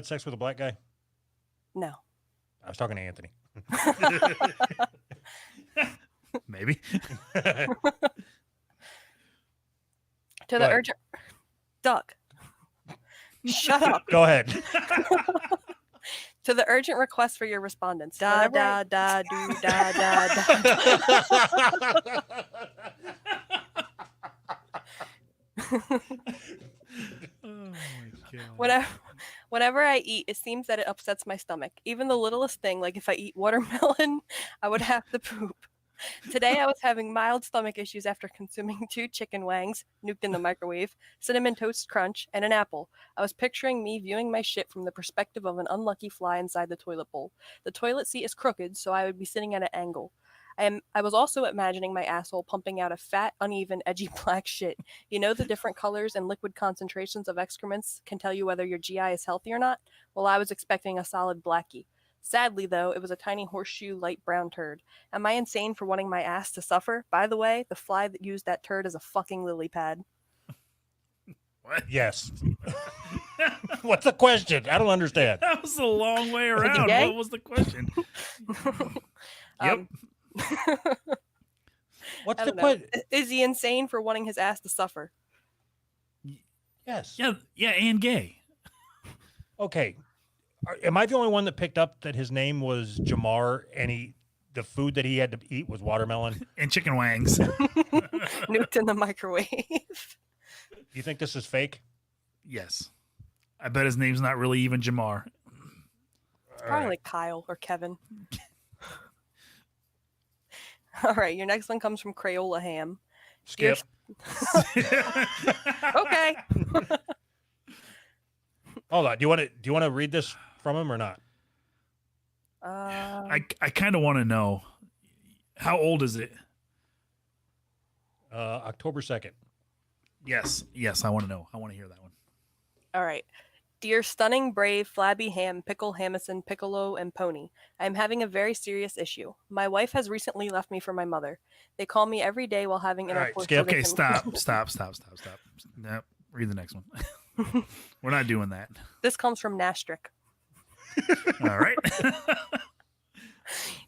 sex with a black guy? No. I was talking to Anthony. Maybe. To the ahead. urgent Duck. Shut up. Go ahead. To the urgent request for your respondents. Da Whenever I- da da do da da da. Oh my god. Whenever I eat, it seems that it upsets my stomach. Even the littlest thing, like if I eat watermelon, I would have to poop. Today, I was having mild stomach issues after consuming 2 chicken wangs, nuked in the microwave, cinnamon toast crunch, and an apple. I was picturing me viewing my shit from the perspective of an unlucky fly inside the toilet bowl. The toilet seat is crooked, so I would be sitting at an angle. I was also imagining my asshole pumping out a fat, uneven, edgy black shit. You know the different colors and liquid concentrations of excrements can tell you whether your GI is healthy or not? Well, I was expecting a solid blackie. Sadly, though, it was a tiny horseshoe light brown turd. Am I insane for wanting my ass to suffer? By the way, the fly that used that turd is a fucking lily pad. What? Yes. What's the question? I don't understand. That was a long way around. gay? What was the question? Yep. What's I the don't know. question? Is he insane for wanting his ass to suffer? Yes. Yeah, and gay. Okay. Am I the only one that picked up that his name was Jamar and the food that he had to eat was watermelon? And chicken wangs. Nuked in the microwave. You think this is fake? Yes. I bet his name's not really even Jamar. Probably like Kyle or Kevin. All right, your next one comes from Crayola Ham. Skip. Okay. Hold on. Do you want to read this from him or not? I kind of want to know, how old is it? October 2nd. Yes, I want to know. I want to hear that one. All right. Dear Stunning, Brave, Flabby, Ham, Pickle, Hamison, Piccolo, and Pony, I am having a very serious issue. My wife has recently left me for my mother. They call me every day while having All right, intercourse. Skip. so they Okay, can- stop. Nope. Read the next one. We're not doing that. This comes from Nastrick. All right.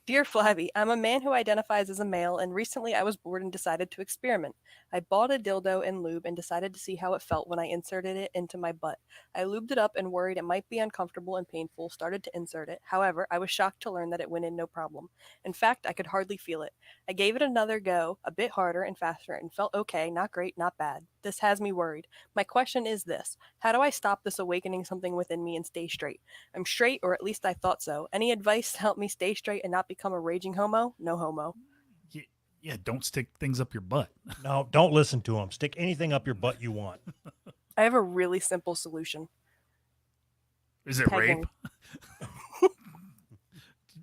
Dear Flabby, I'm a man who identifies as a male, and recently I was bored and decided to experiment. I bought a dildo and lube and decided to see how it felt when I inserted it into my butt. I lubed it up and worried it might be uncomfortable and painful, started to insert it. However, I was shocked to learn that it went in no problem. In fact, I could hardly feel it. I gave it another go, a bit harder and faster, and felt okay, not great, not bad. This has me worried. My question is this: how do I stop this awakening something within me and stay straight? I'm straight, or at least I thought so. Any advice to help me stay straight and not become a raging homo? No homo. Yeah, don't stick things up your butt. No, don't listen to him. Stick anything up your butt you want. I have a really simple solution. Is it Pegging. rape?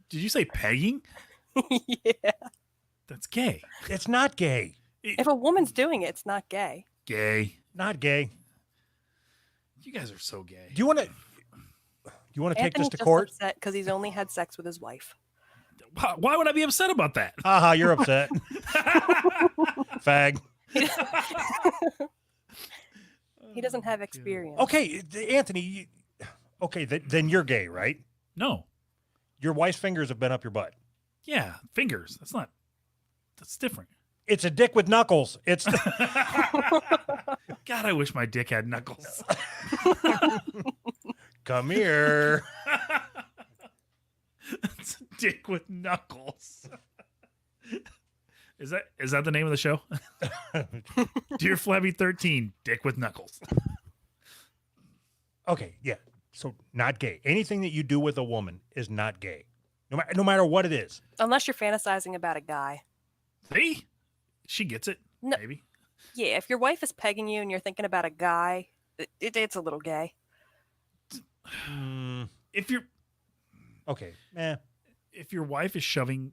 Did you say pegging? Yeah. That's gay. It's not gay. If a woman's doing it, it's not gay. Gay. Not gay. You guys are so gay. Do you want to take Anthony's this to just court? upset because he's only had sex with his wife. Why would I be upset about that? Haha, you're upset. Fag. He doesn't have experience. Okay, Anthony. Then you're gay, right? No. Your wife's fingers have been up your butt. Yeah, fingers. That's different. It's a dick with knuckles. It's God, I wish my dick had knuckles. come here. It's a dick with knuckles. Is that the name of the show? Dear Flabby 13, dick with knuckles. Okay, yeah. So not gay. Anything that you do with a woman is not gay, no matter what it is. Unless you're fantasizing about a guy. See? She gets it. No. Maybe. Yeah, if your wife is pegging you and you're thinking about a guy, it's a little gay. If you're Okay, if your wife is shoving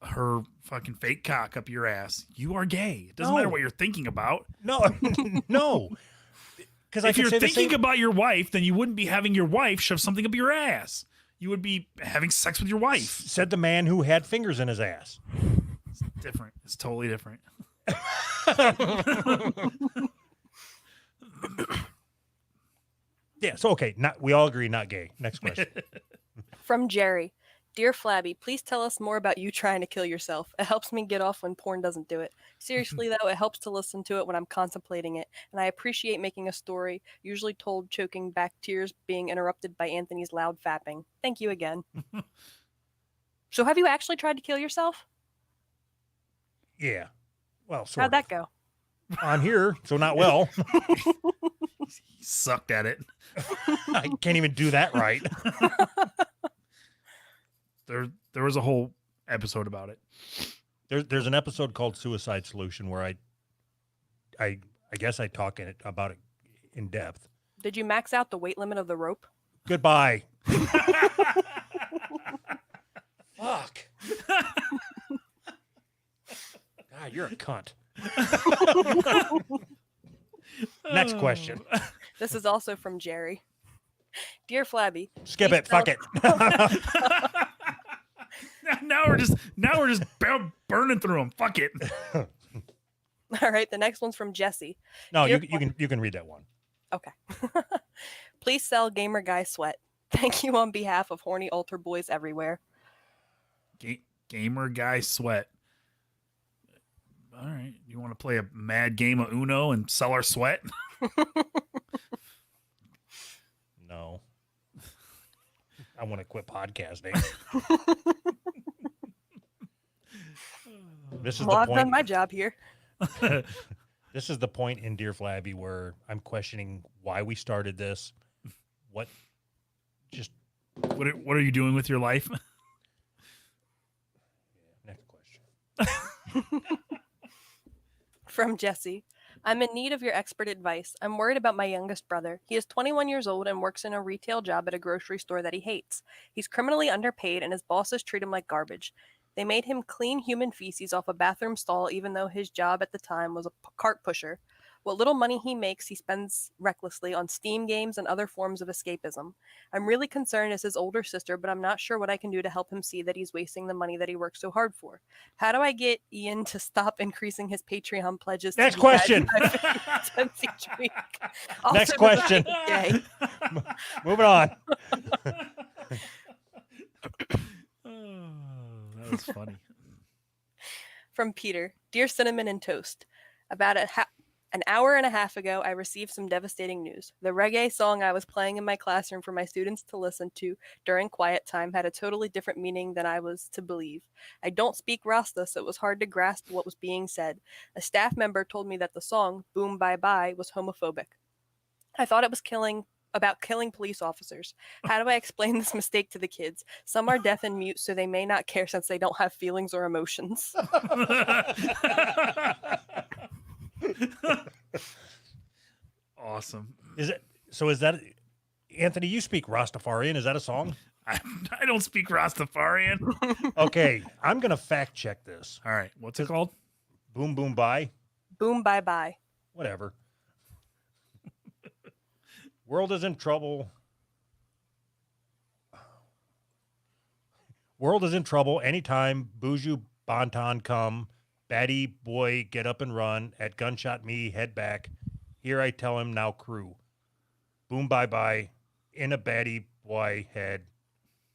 her fucking fake cock up your ass, you are gay. It doesn't No. matter what you're thinking about. no, no. because I If can you're say the thinking same. about your wife, then you wouldn't be having your wife shove something up your ass. You would be having sex with your wife. Said the man who had fingers in his ass. It's different. It's totally different. Yeah. So okay, we all agree not gay. Next question. From Jerry. Dear Flabby, please tell us more about you trying to kill yourself. It helps me get off when porn doesn't do it. Seriously, though, it helps to listen to it when I'm contemplating it, and I appreciate making a story, usually told choking back tears being interrupted by Anthony's loud fapping. Thank you again. So have you actually tried to kill yourself? Yeah. Well, sort How'd that of. go? On here, so not well. He sucked at it. I can't even do that right. There was a whole episode about it. There's an episode called Suicide Solution where I guess I talk about it in depth. Did you max out the weight limit of the rope? Goodbye. Fuck. God, you're a cunt. Next question. This is also from Jerry. Dear Flabby. Skip please it. Fuck it. Now we're just burning through them. Fuck it. All right, the next one's from Jesse. No, Dear you can read that one. Okay. Please sell Gamer Guy Sweat. Thank you on behalf of horny altar boys everywhere. Gamer guy sweat. All right. You want to play a mad game of Uno and sell our sweat? No. I want to quit podcasting. This is Well, the I've point. done my job here. This is the point in Dear Flabby where I'm questioning why we started this. What What are you doing with your life? Next question. From Jesse. I'm in need of your expert advice. I'm worried about my youngest brother. He is 21 years old and works in a retail job at a grocery store that he hates. He's criminally underpaid and his bosses treat him like garbage. They made him clean human feces off a bathroom stall even though his job at the time was a cart pusher. What little money he makes, he spends recklessly on Steam games and other forms of escapism. I'm really concerned as his older sister, but I'm not sure what I can do to help him see that he's wasting the money that he works so hard for. How do I get Ian to stop increasing his Patreon pledges? To Next you question. guys 50 cents each week? Next Also, question. yay. Moving on. Oh, that was funny. From Peter. Dear Cinnamon and Toast, about an hour and a half ago, I received some devastating news. The reggae song I was playing in my classroom for my students to listen to during quiet time had a totally different meaning than I was to believe. I don't speak Rasta, so it was hard to grasp what was being said. A staff member told me that the song, Boom Bye Bye, was homophobic. I thought it was about killing police officers. How do I explain this mistake to the kids? Some are deaf and mute, so they may not care since they don't have feelings or emotions. Awesome. Is that Anthony, you speak Rastafarian. Is that a song? I don't speak Rastafarian. Okay, I'm going to fact check this. All right. What's it called? Boom, boom, bye. Boom Bye Bye. Whatever. World is in trouble. World is in trouble anytime Buju Banton come. Batty boy, get up and run. At gunshot me, head back. Here I tell him now crew. Boom bye bye. In a batty boy head.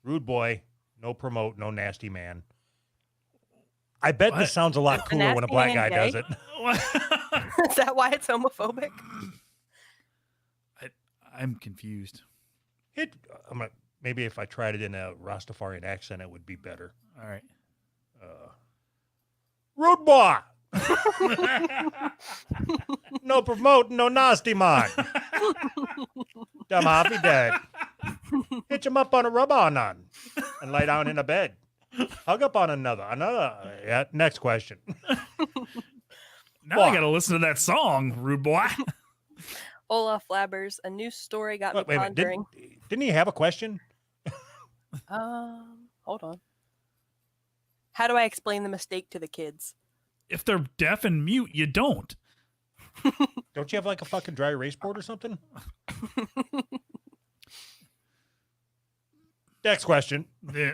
Rude boy. No promote, no nasty man. I bet What? this sounds a lot Is the cooler when a nasty black man guy gay? does it. Is that why it's homophobic? I'm confused. Maybe if I tried it in a Rastafarian accent, it would be better. All right. Rude boy. No promote, no nasty man. Dumb happy dead. Hitch him up on a rub-on and lay down in a bed. Hug up on another. Yeah, next question. Now Why? I got to listen to that song, rude boy. Olaf Labbers, a new story got me Wait a minute. pondering. Didn't he have a question? Hold on. How do I explain the mistake to the kids? If they're deaf and mute, you don't. Don't you have like a fucking dry erase board or something? Next question. Yeah,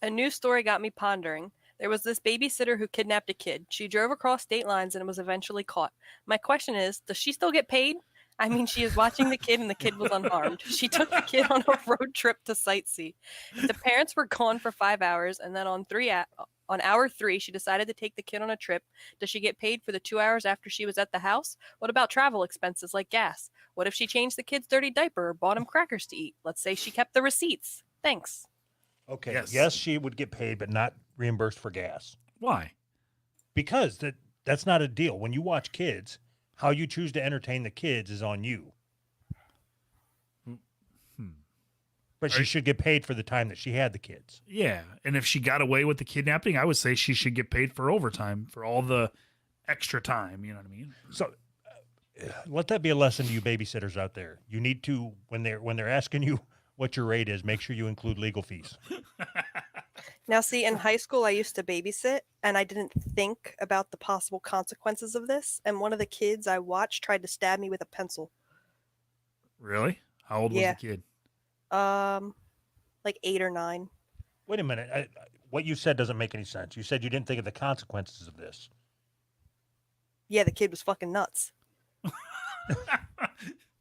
A news story got me pondering. There was this babysitter who kidnapped a kid. She drove across state lines and was eventually caught. My question is, does she still get paid? I mean, she is watching the kid and the kid was unharmed. She took the kid on a road trip to sightsee. If the parents were gone for 5 hours and then on hour 3 she decided to take the kid on a trip, does she get paid for the 2 hours after she was at the house? What about travel expenses like gas? What if she changed the kid's dirty diaper or bought him crackers to eat? Let's say she kept the receipts. Thanks. Okay. Yes. Yes, she would get paid, but not reimbursed for gas. why? Because that's not a deal. When you watch kids, how you choose to entertain the kids is on you. But she should get paid for the time that she had the kids. Yeah, and if she got away with the kidnapping, I would say she should get paid for overtime for all the extra time. You know what I mean? So let that be a lesson to you babysitters out there. You need to, when they're asking you what your rate is, make sure you include legal fees. Now, see, in high school, I used to babysit, and I didn't think about the possible consequences of this. And one of the kids I watched tried to stab me with a pencil. Really? How old was Yeah. the kid? Like 8 or 9. Wait a minute. What you said doesn't make any sense. You said you didn't think of the consequences of this. Yeah, the kid was fucking nuts.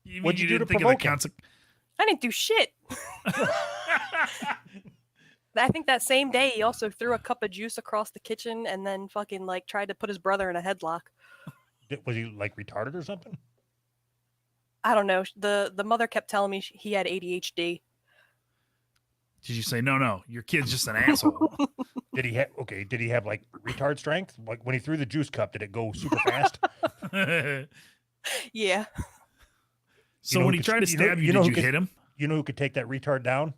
You What'd you do didn't to think of the provoke him? I didn't do shit. I think that same day he also threw a cup of juice across the kitchen and then fucking like tried to put his brother in a headlock. Was he like retarded or something? I don't know. The mother kept telling me he had ADHD. Did you say no? Your kid's just an asshole. Did he have like retard strength? Like when he threw the juice cup, did it go super fast? Yeah. So know when who he could- tried to you know- stab you, you know did who you could- hit him? You know who could take that retard down?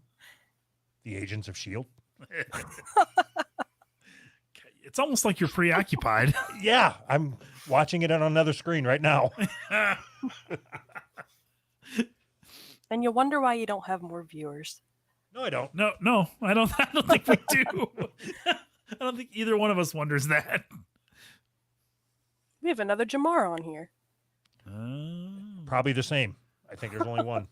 The agents of S.H.I.E.L.D. It's almost like you're preoccupied. Yeah, I'm watching it on another screen right now. And you wonder why you don't have more viewers. No, I don't. No, I don't think we do. I don't think either one of us wonders that. We have another Jamar on here. Probably the same. I think there's only one.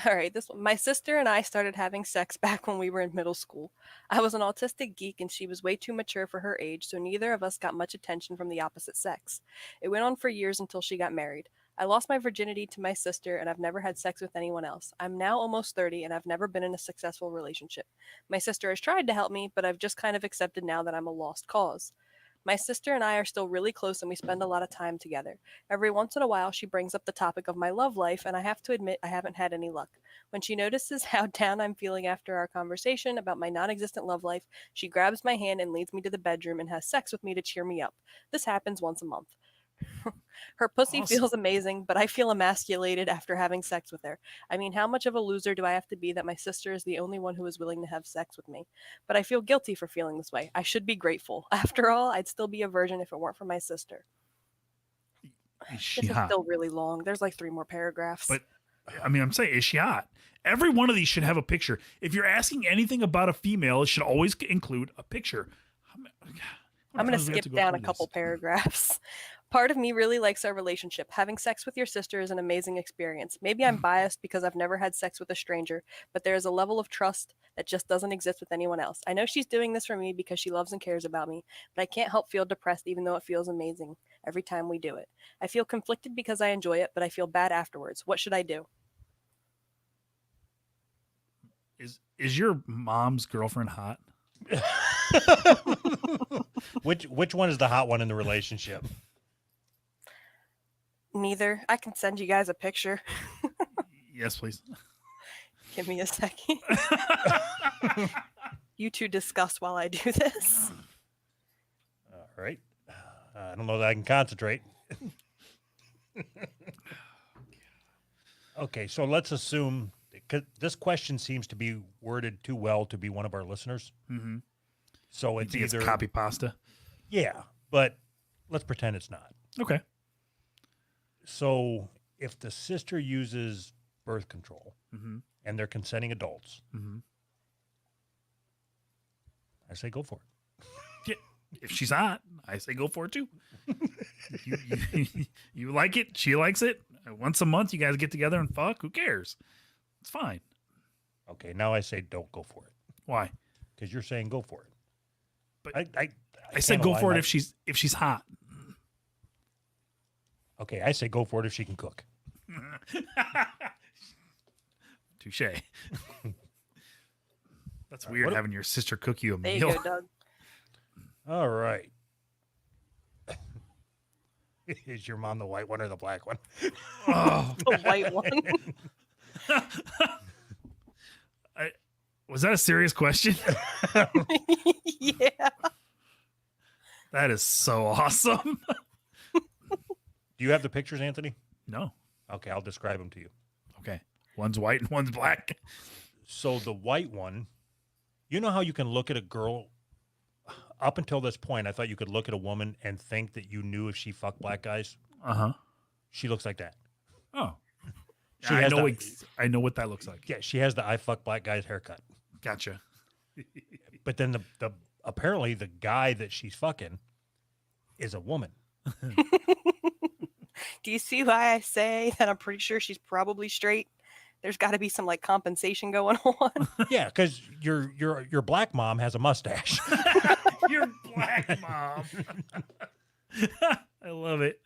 All right, this one. My sister and I started having sex back when we were in middle school. I was an autistic geek and she was way too mature for her age, so neither of us got much attention from the opposite sex. It went on for years until she got married. I lost my virginity to my sister and I've never had sex with anyone else. I'm now almost 30 and I've never been in a successful relationship. My sister has tried to help me, but I've just kind of accepted now that I'm a lost cause. My sister and I are still really close and we spend a lot of time together. Every once in a while, she brings up the topic of my love life, and I have to admit I haven't had any luck. When she notices how down I'm feeling after our conversation about my non existent love life, she grabs my hand and leads me to the bedroom and has sex with me to cheer me up. This happens once a month. Her pussy Awesome. feels amazing, but I feel emasculated after having sex with her. I mean, how much of a loser do I have to be that my sister is the only one who is willing to have sex with me? But I feel guilty for feeling this way. I should be grateful. After all, I'd still be a virgin if it weren't for my sister. Is she This is hot? still really long. There's like 3 more paragraphs. But I mean, I'm saying, is she hot? Every one of these should have a picture. If you're asking anything about a female, it should always include a picture. I'm going to skip down a couple paragraphs. Part of me really likes our relationship. Having sex with your sister is an amazing experience. Maybe I'm biased because I've never had sex with a stranger, but there is a level of trust that just doesn't exist with anyone else. I know she's doing this for me because she loves and cares about me, but I can't help feel depressed even though it feels amazing every time we do it. I feel conflicted because I enjoy it, but I feel bad afterwards. What should I do? Is your mom's girlfriend hot? Which one is the hot one in the relationship? Neither. I can send you guys a picture. Yes, please. Give me a second. You two discuss while I do this. All right. I don't know that I can concentrate. Okay, so let's assume, because this question seems to be worded too well to be one of our listeners. Mm-hmm. So I it's think either it's copy pasta. Yeah, but let's pretend it's not. Okay. So if the sister uses birth control Mm-hmm. and they're consenting adults, Mm-hmm. I say go for it. If she's hot, I say go for it too. You like it, she likes it. Once a month, you guys get together and fuck. Who cares? It's fine. Okay, now I say don't go for it Why? because you're saying go for it. But I said can't go align for it my- if she's hot. Okay, I say go for it if she can cook. Touche. That's weird what- having your sister cook you a There you meal. go, Doug. All right. Is your mom the white one or the black one? Oh, The white one. was that a serious question? Yeah. That is so awesome. Do you have the pictures, Anthony? No. Okay, I'll describe them to you. Okay. One's white and one's black. So the white one, you know how you can look at a girl up until this point, I thought you could look at a woman and think that you knew if she fucked black guys. Uh-huh. She looks like that. Oh. She I has know the- I know what that looks like. Yeah, she has the I fuck black guys haircut. Gotcha. But then the apparently the guy that she's fucking is a woman. Do you see why I say that I'm pretty sure she's probably straight? There's got to be some like compensation going on. Yeah, because your black mom has a mustache. Your black mom. I love it.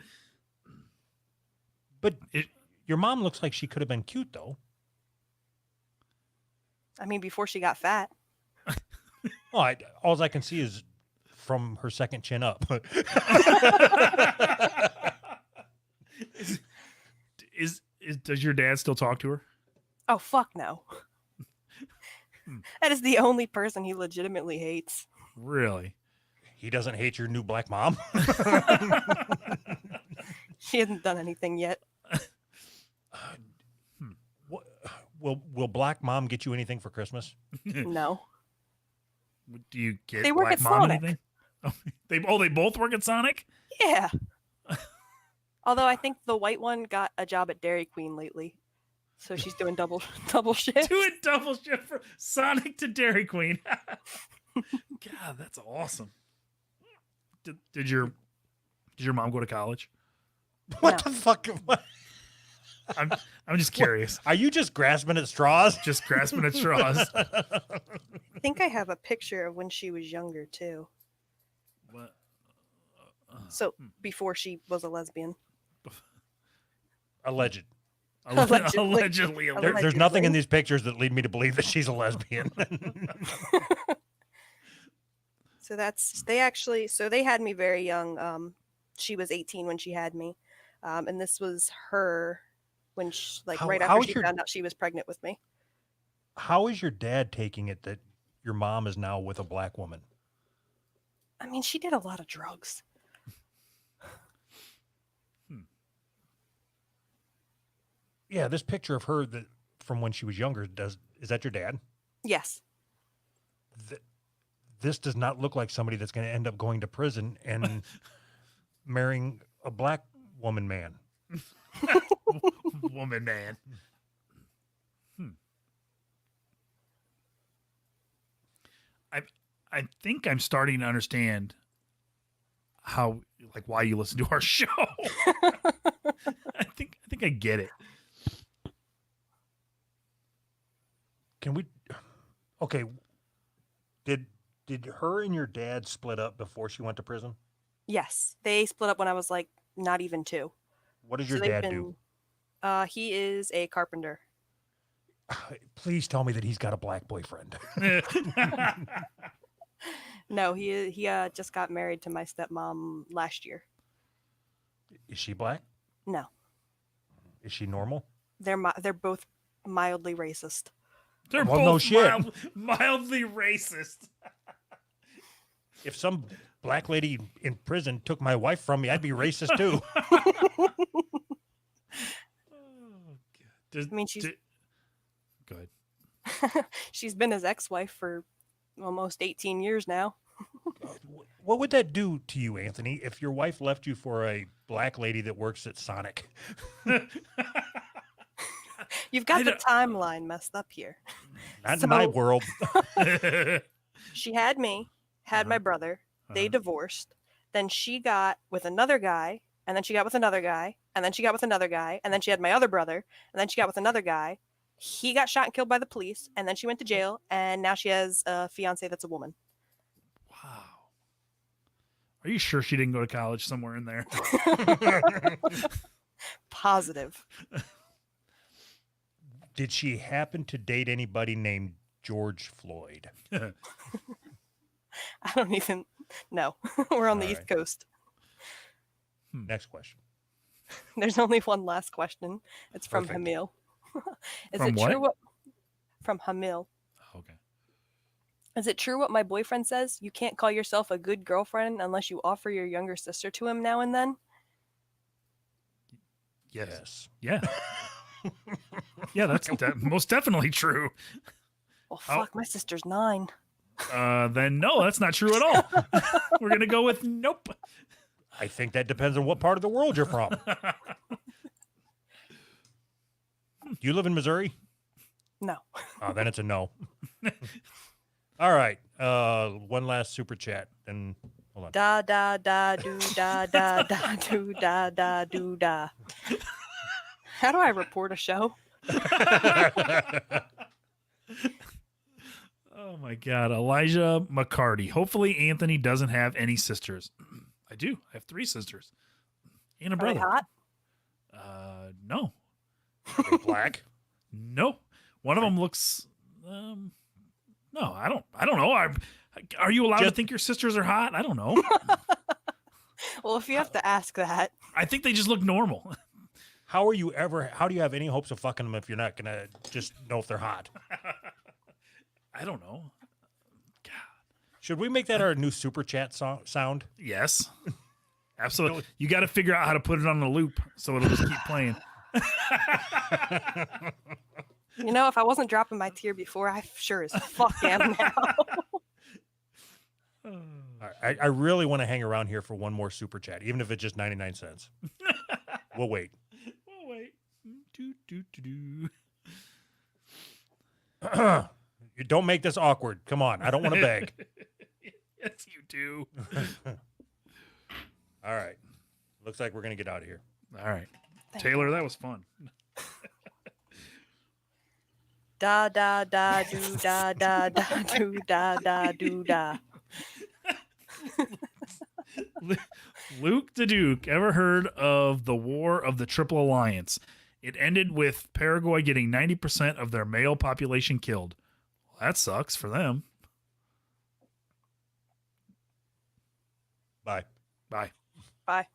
But your mom looks like she could have been cute though. I mean, before she got fat. Oh, all I can see is from her second chin up. Does your dad still talk to her? Oh, fuck no. That is the only person he legitimately hates. Really? He doesn't hate your new black mom. She hasn't done anything yet. What, will black mom get you anything for Christmas? No. Do you get They work black at mom Sonic. anything? They both work at Sonic? Yeah. Although I think the white one got a job at Dairy Queen lately. So she's doing double shift. Doing double shift from Sonic to Dairy Queen. God, that's awesome. Did your mom go to college? What No. the fuck? What? I'm just curious. Are you just grasping at straws? Just grasping at straws. I think I have a picture of when she was younger too. What? So before she was a lesbian. Alleged. Allegedly. There's nothing in these pictures that lead me to believe that she's a lesbian. So they had me very young. She was 18 when she had me. And this was her when right how after is she your- found out she was pregnant with me. How is your dad taking it that your mom is now with a black woman? I mean, she did a lot of drugs. Yeah, this picture of her from when she was younger is that your dad? Yes. This does not look like somebody that's going to end up going to prison and marrying a black woman man. Woman, man. I think I'm starting to understand why you listen to our show. I think I get it. Can we? Okay. Did her and your dad split up before she went to prison? Yes. They split up when I was like not even 2. What does So your they've dad been- He is a carpenter. do? Please tell me that he's got a black boyfriend. No, he just got married to my stepmom last year. Is she black? No, Is she normal? they're both mildly racist. They're Well, both no shit. mildly racist. If some black lady in prison took my wife from me, I'd be racist too. I mean, she's Go ahead. she's been his ex-wife for almost 18 years now. What would that do to you, Anthony, if your wife left you for a black lady that works at Sonic? You've got I the don't- timeline messed up here. Not in my So- world. She had me, had my Uh-huh. brother, They divorced. Then she got with another guy, and then she got with another guy, and then she got with another guy, and then she had my other brother, and then she got with another guy. He got shot and killed by the police, and then she went to jail, and now she has a fiance that's a woman. Wow. Are you sure she didn't go to college somewhere in there? Positive. Did she happen to date anybody named George Floyd? I don't even know. We're on the All East right. Coast. Next question. There's only one last question. It's from Perfect. Hamil. Is From it what? true what from Hamil? Okay. Is it true what my boyfriend says? You can't call yourself a good girlfriend unless you offer your younger sister to him now and then? Yes. Yeah. Yeah, that's most definitely true. Well, fuck, my sister's 9. Then no, that's not true at all. We're going to go with nope. I think that depends on what part of the world you're from. Do you live in Missouri? No. Oh, then it's a no. All right. One last super chat. Then hold on. Da da da do da da da do da da do da. How do I report a show? Oh my God. Elijah McCarty. Hopefully Anthony doesn't have any sisters. I do. I have 3 sisters and a Are they brother. hot? No. Are they black? No. One of them looks, no, I don't know. Are you allowed to Just- think your sisters are hot? I don't know. Well, if you have to ask that. I think they just look normal. How do you have any hopes of fucking them if you're not going to just know if they're hot? I don't know. God. Should we make that our new super chat sound? Yes. Absolutely. You got to figure out how to put it on a loop so it'll just keep playing. You know, if I wasn't dropping my tier before, I sure as fuck am now. All right, I really want to hang around here for one more super chat, even if it's just 99 cents. We'll wait. Oh, wait. Do, do, do, do. You don't make this awkward. Come on. I don't want to beg. Yes, you do. All right. Looks like we're going to get out of here. All right. Taylor, that was fun. Da da da do da da da do da da do da. Luke the Duke, ever heard of the War of the Triple Alliance? It ended with Paraguay getting 90% of their male population killed. Well, that sucks for them. Bye. Bye. Bye.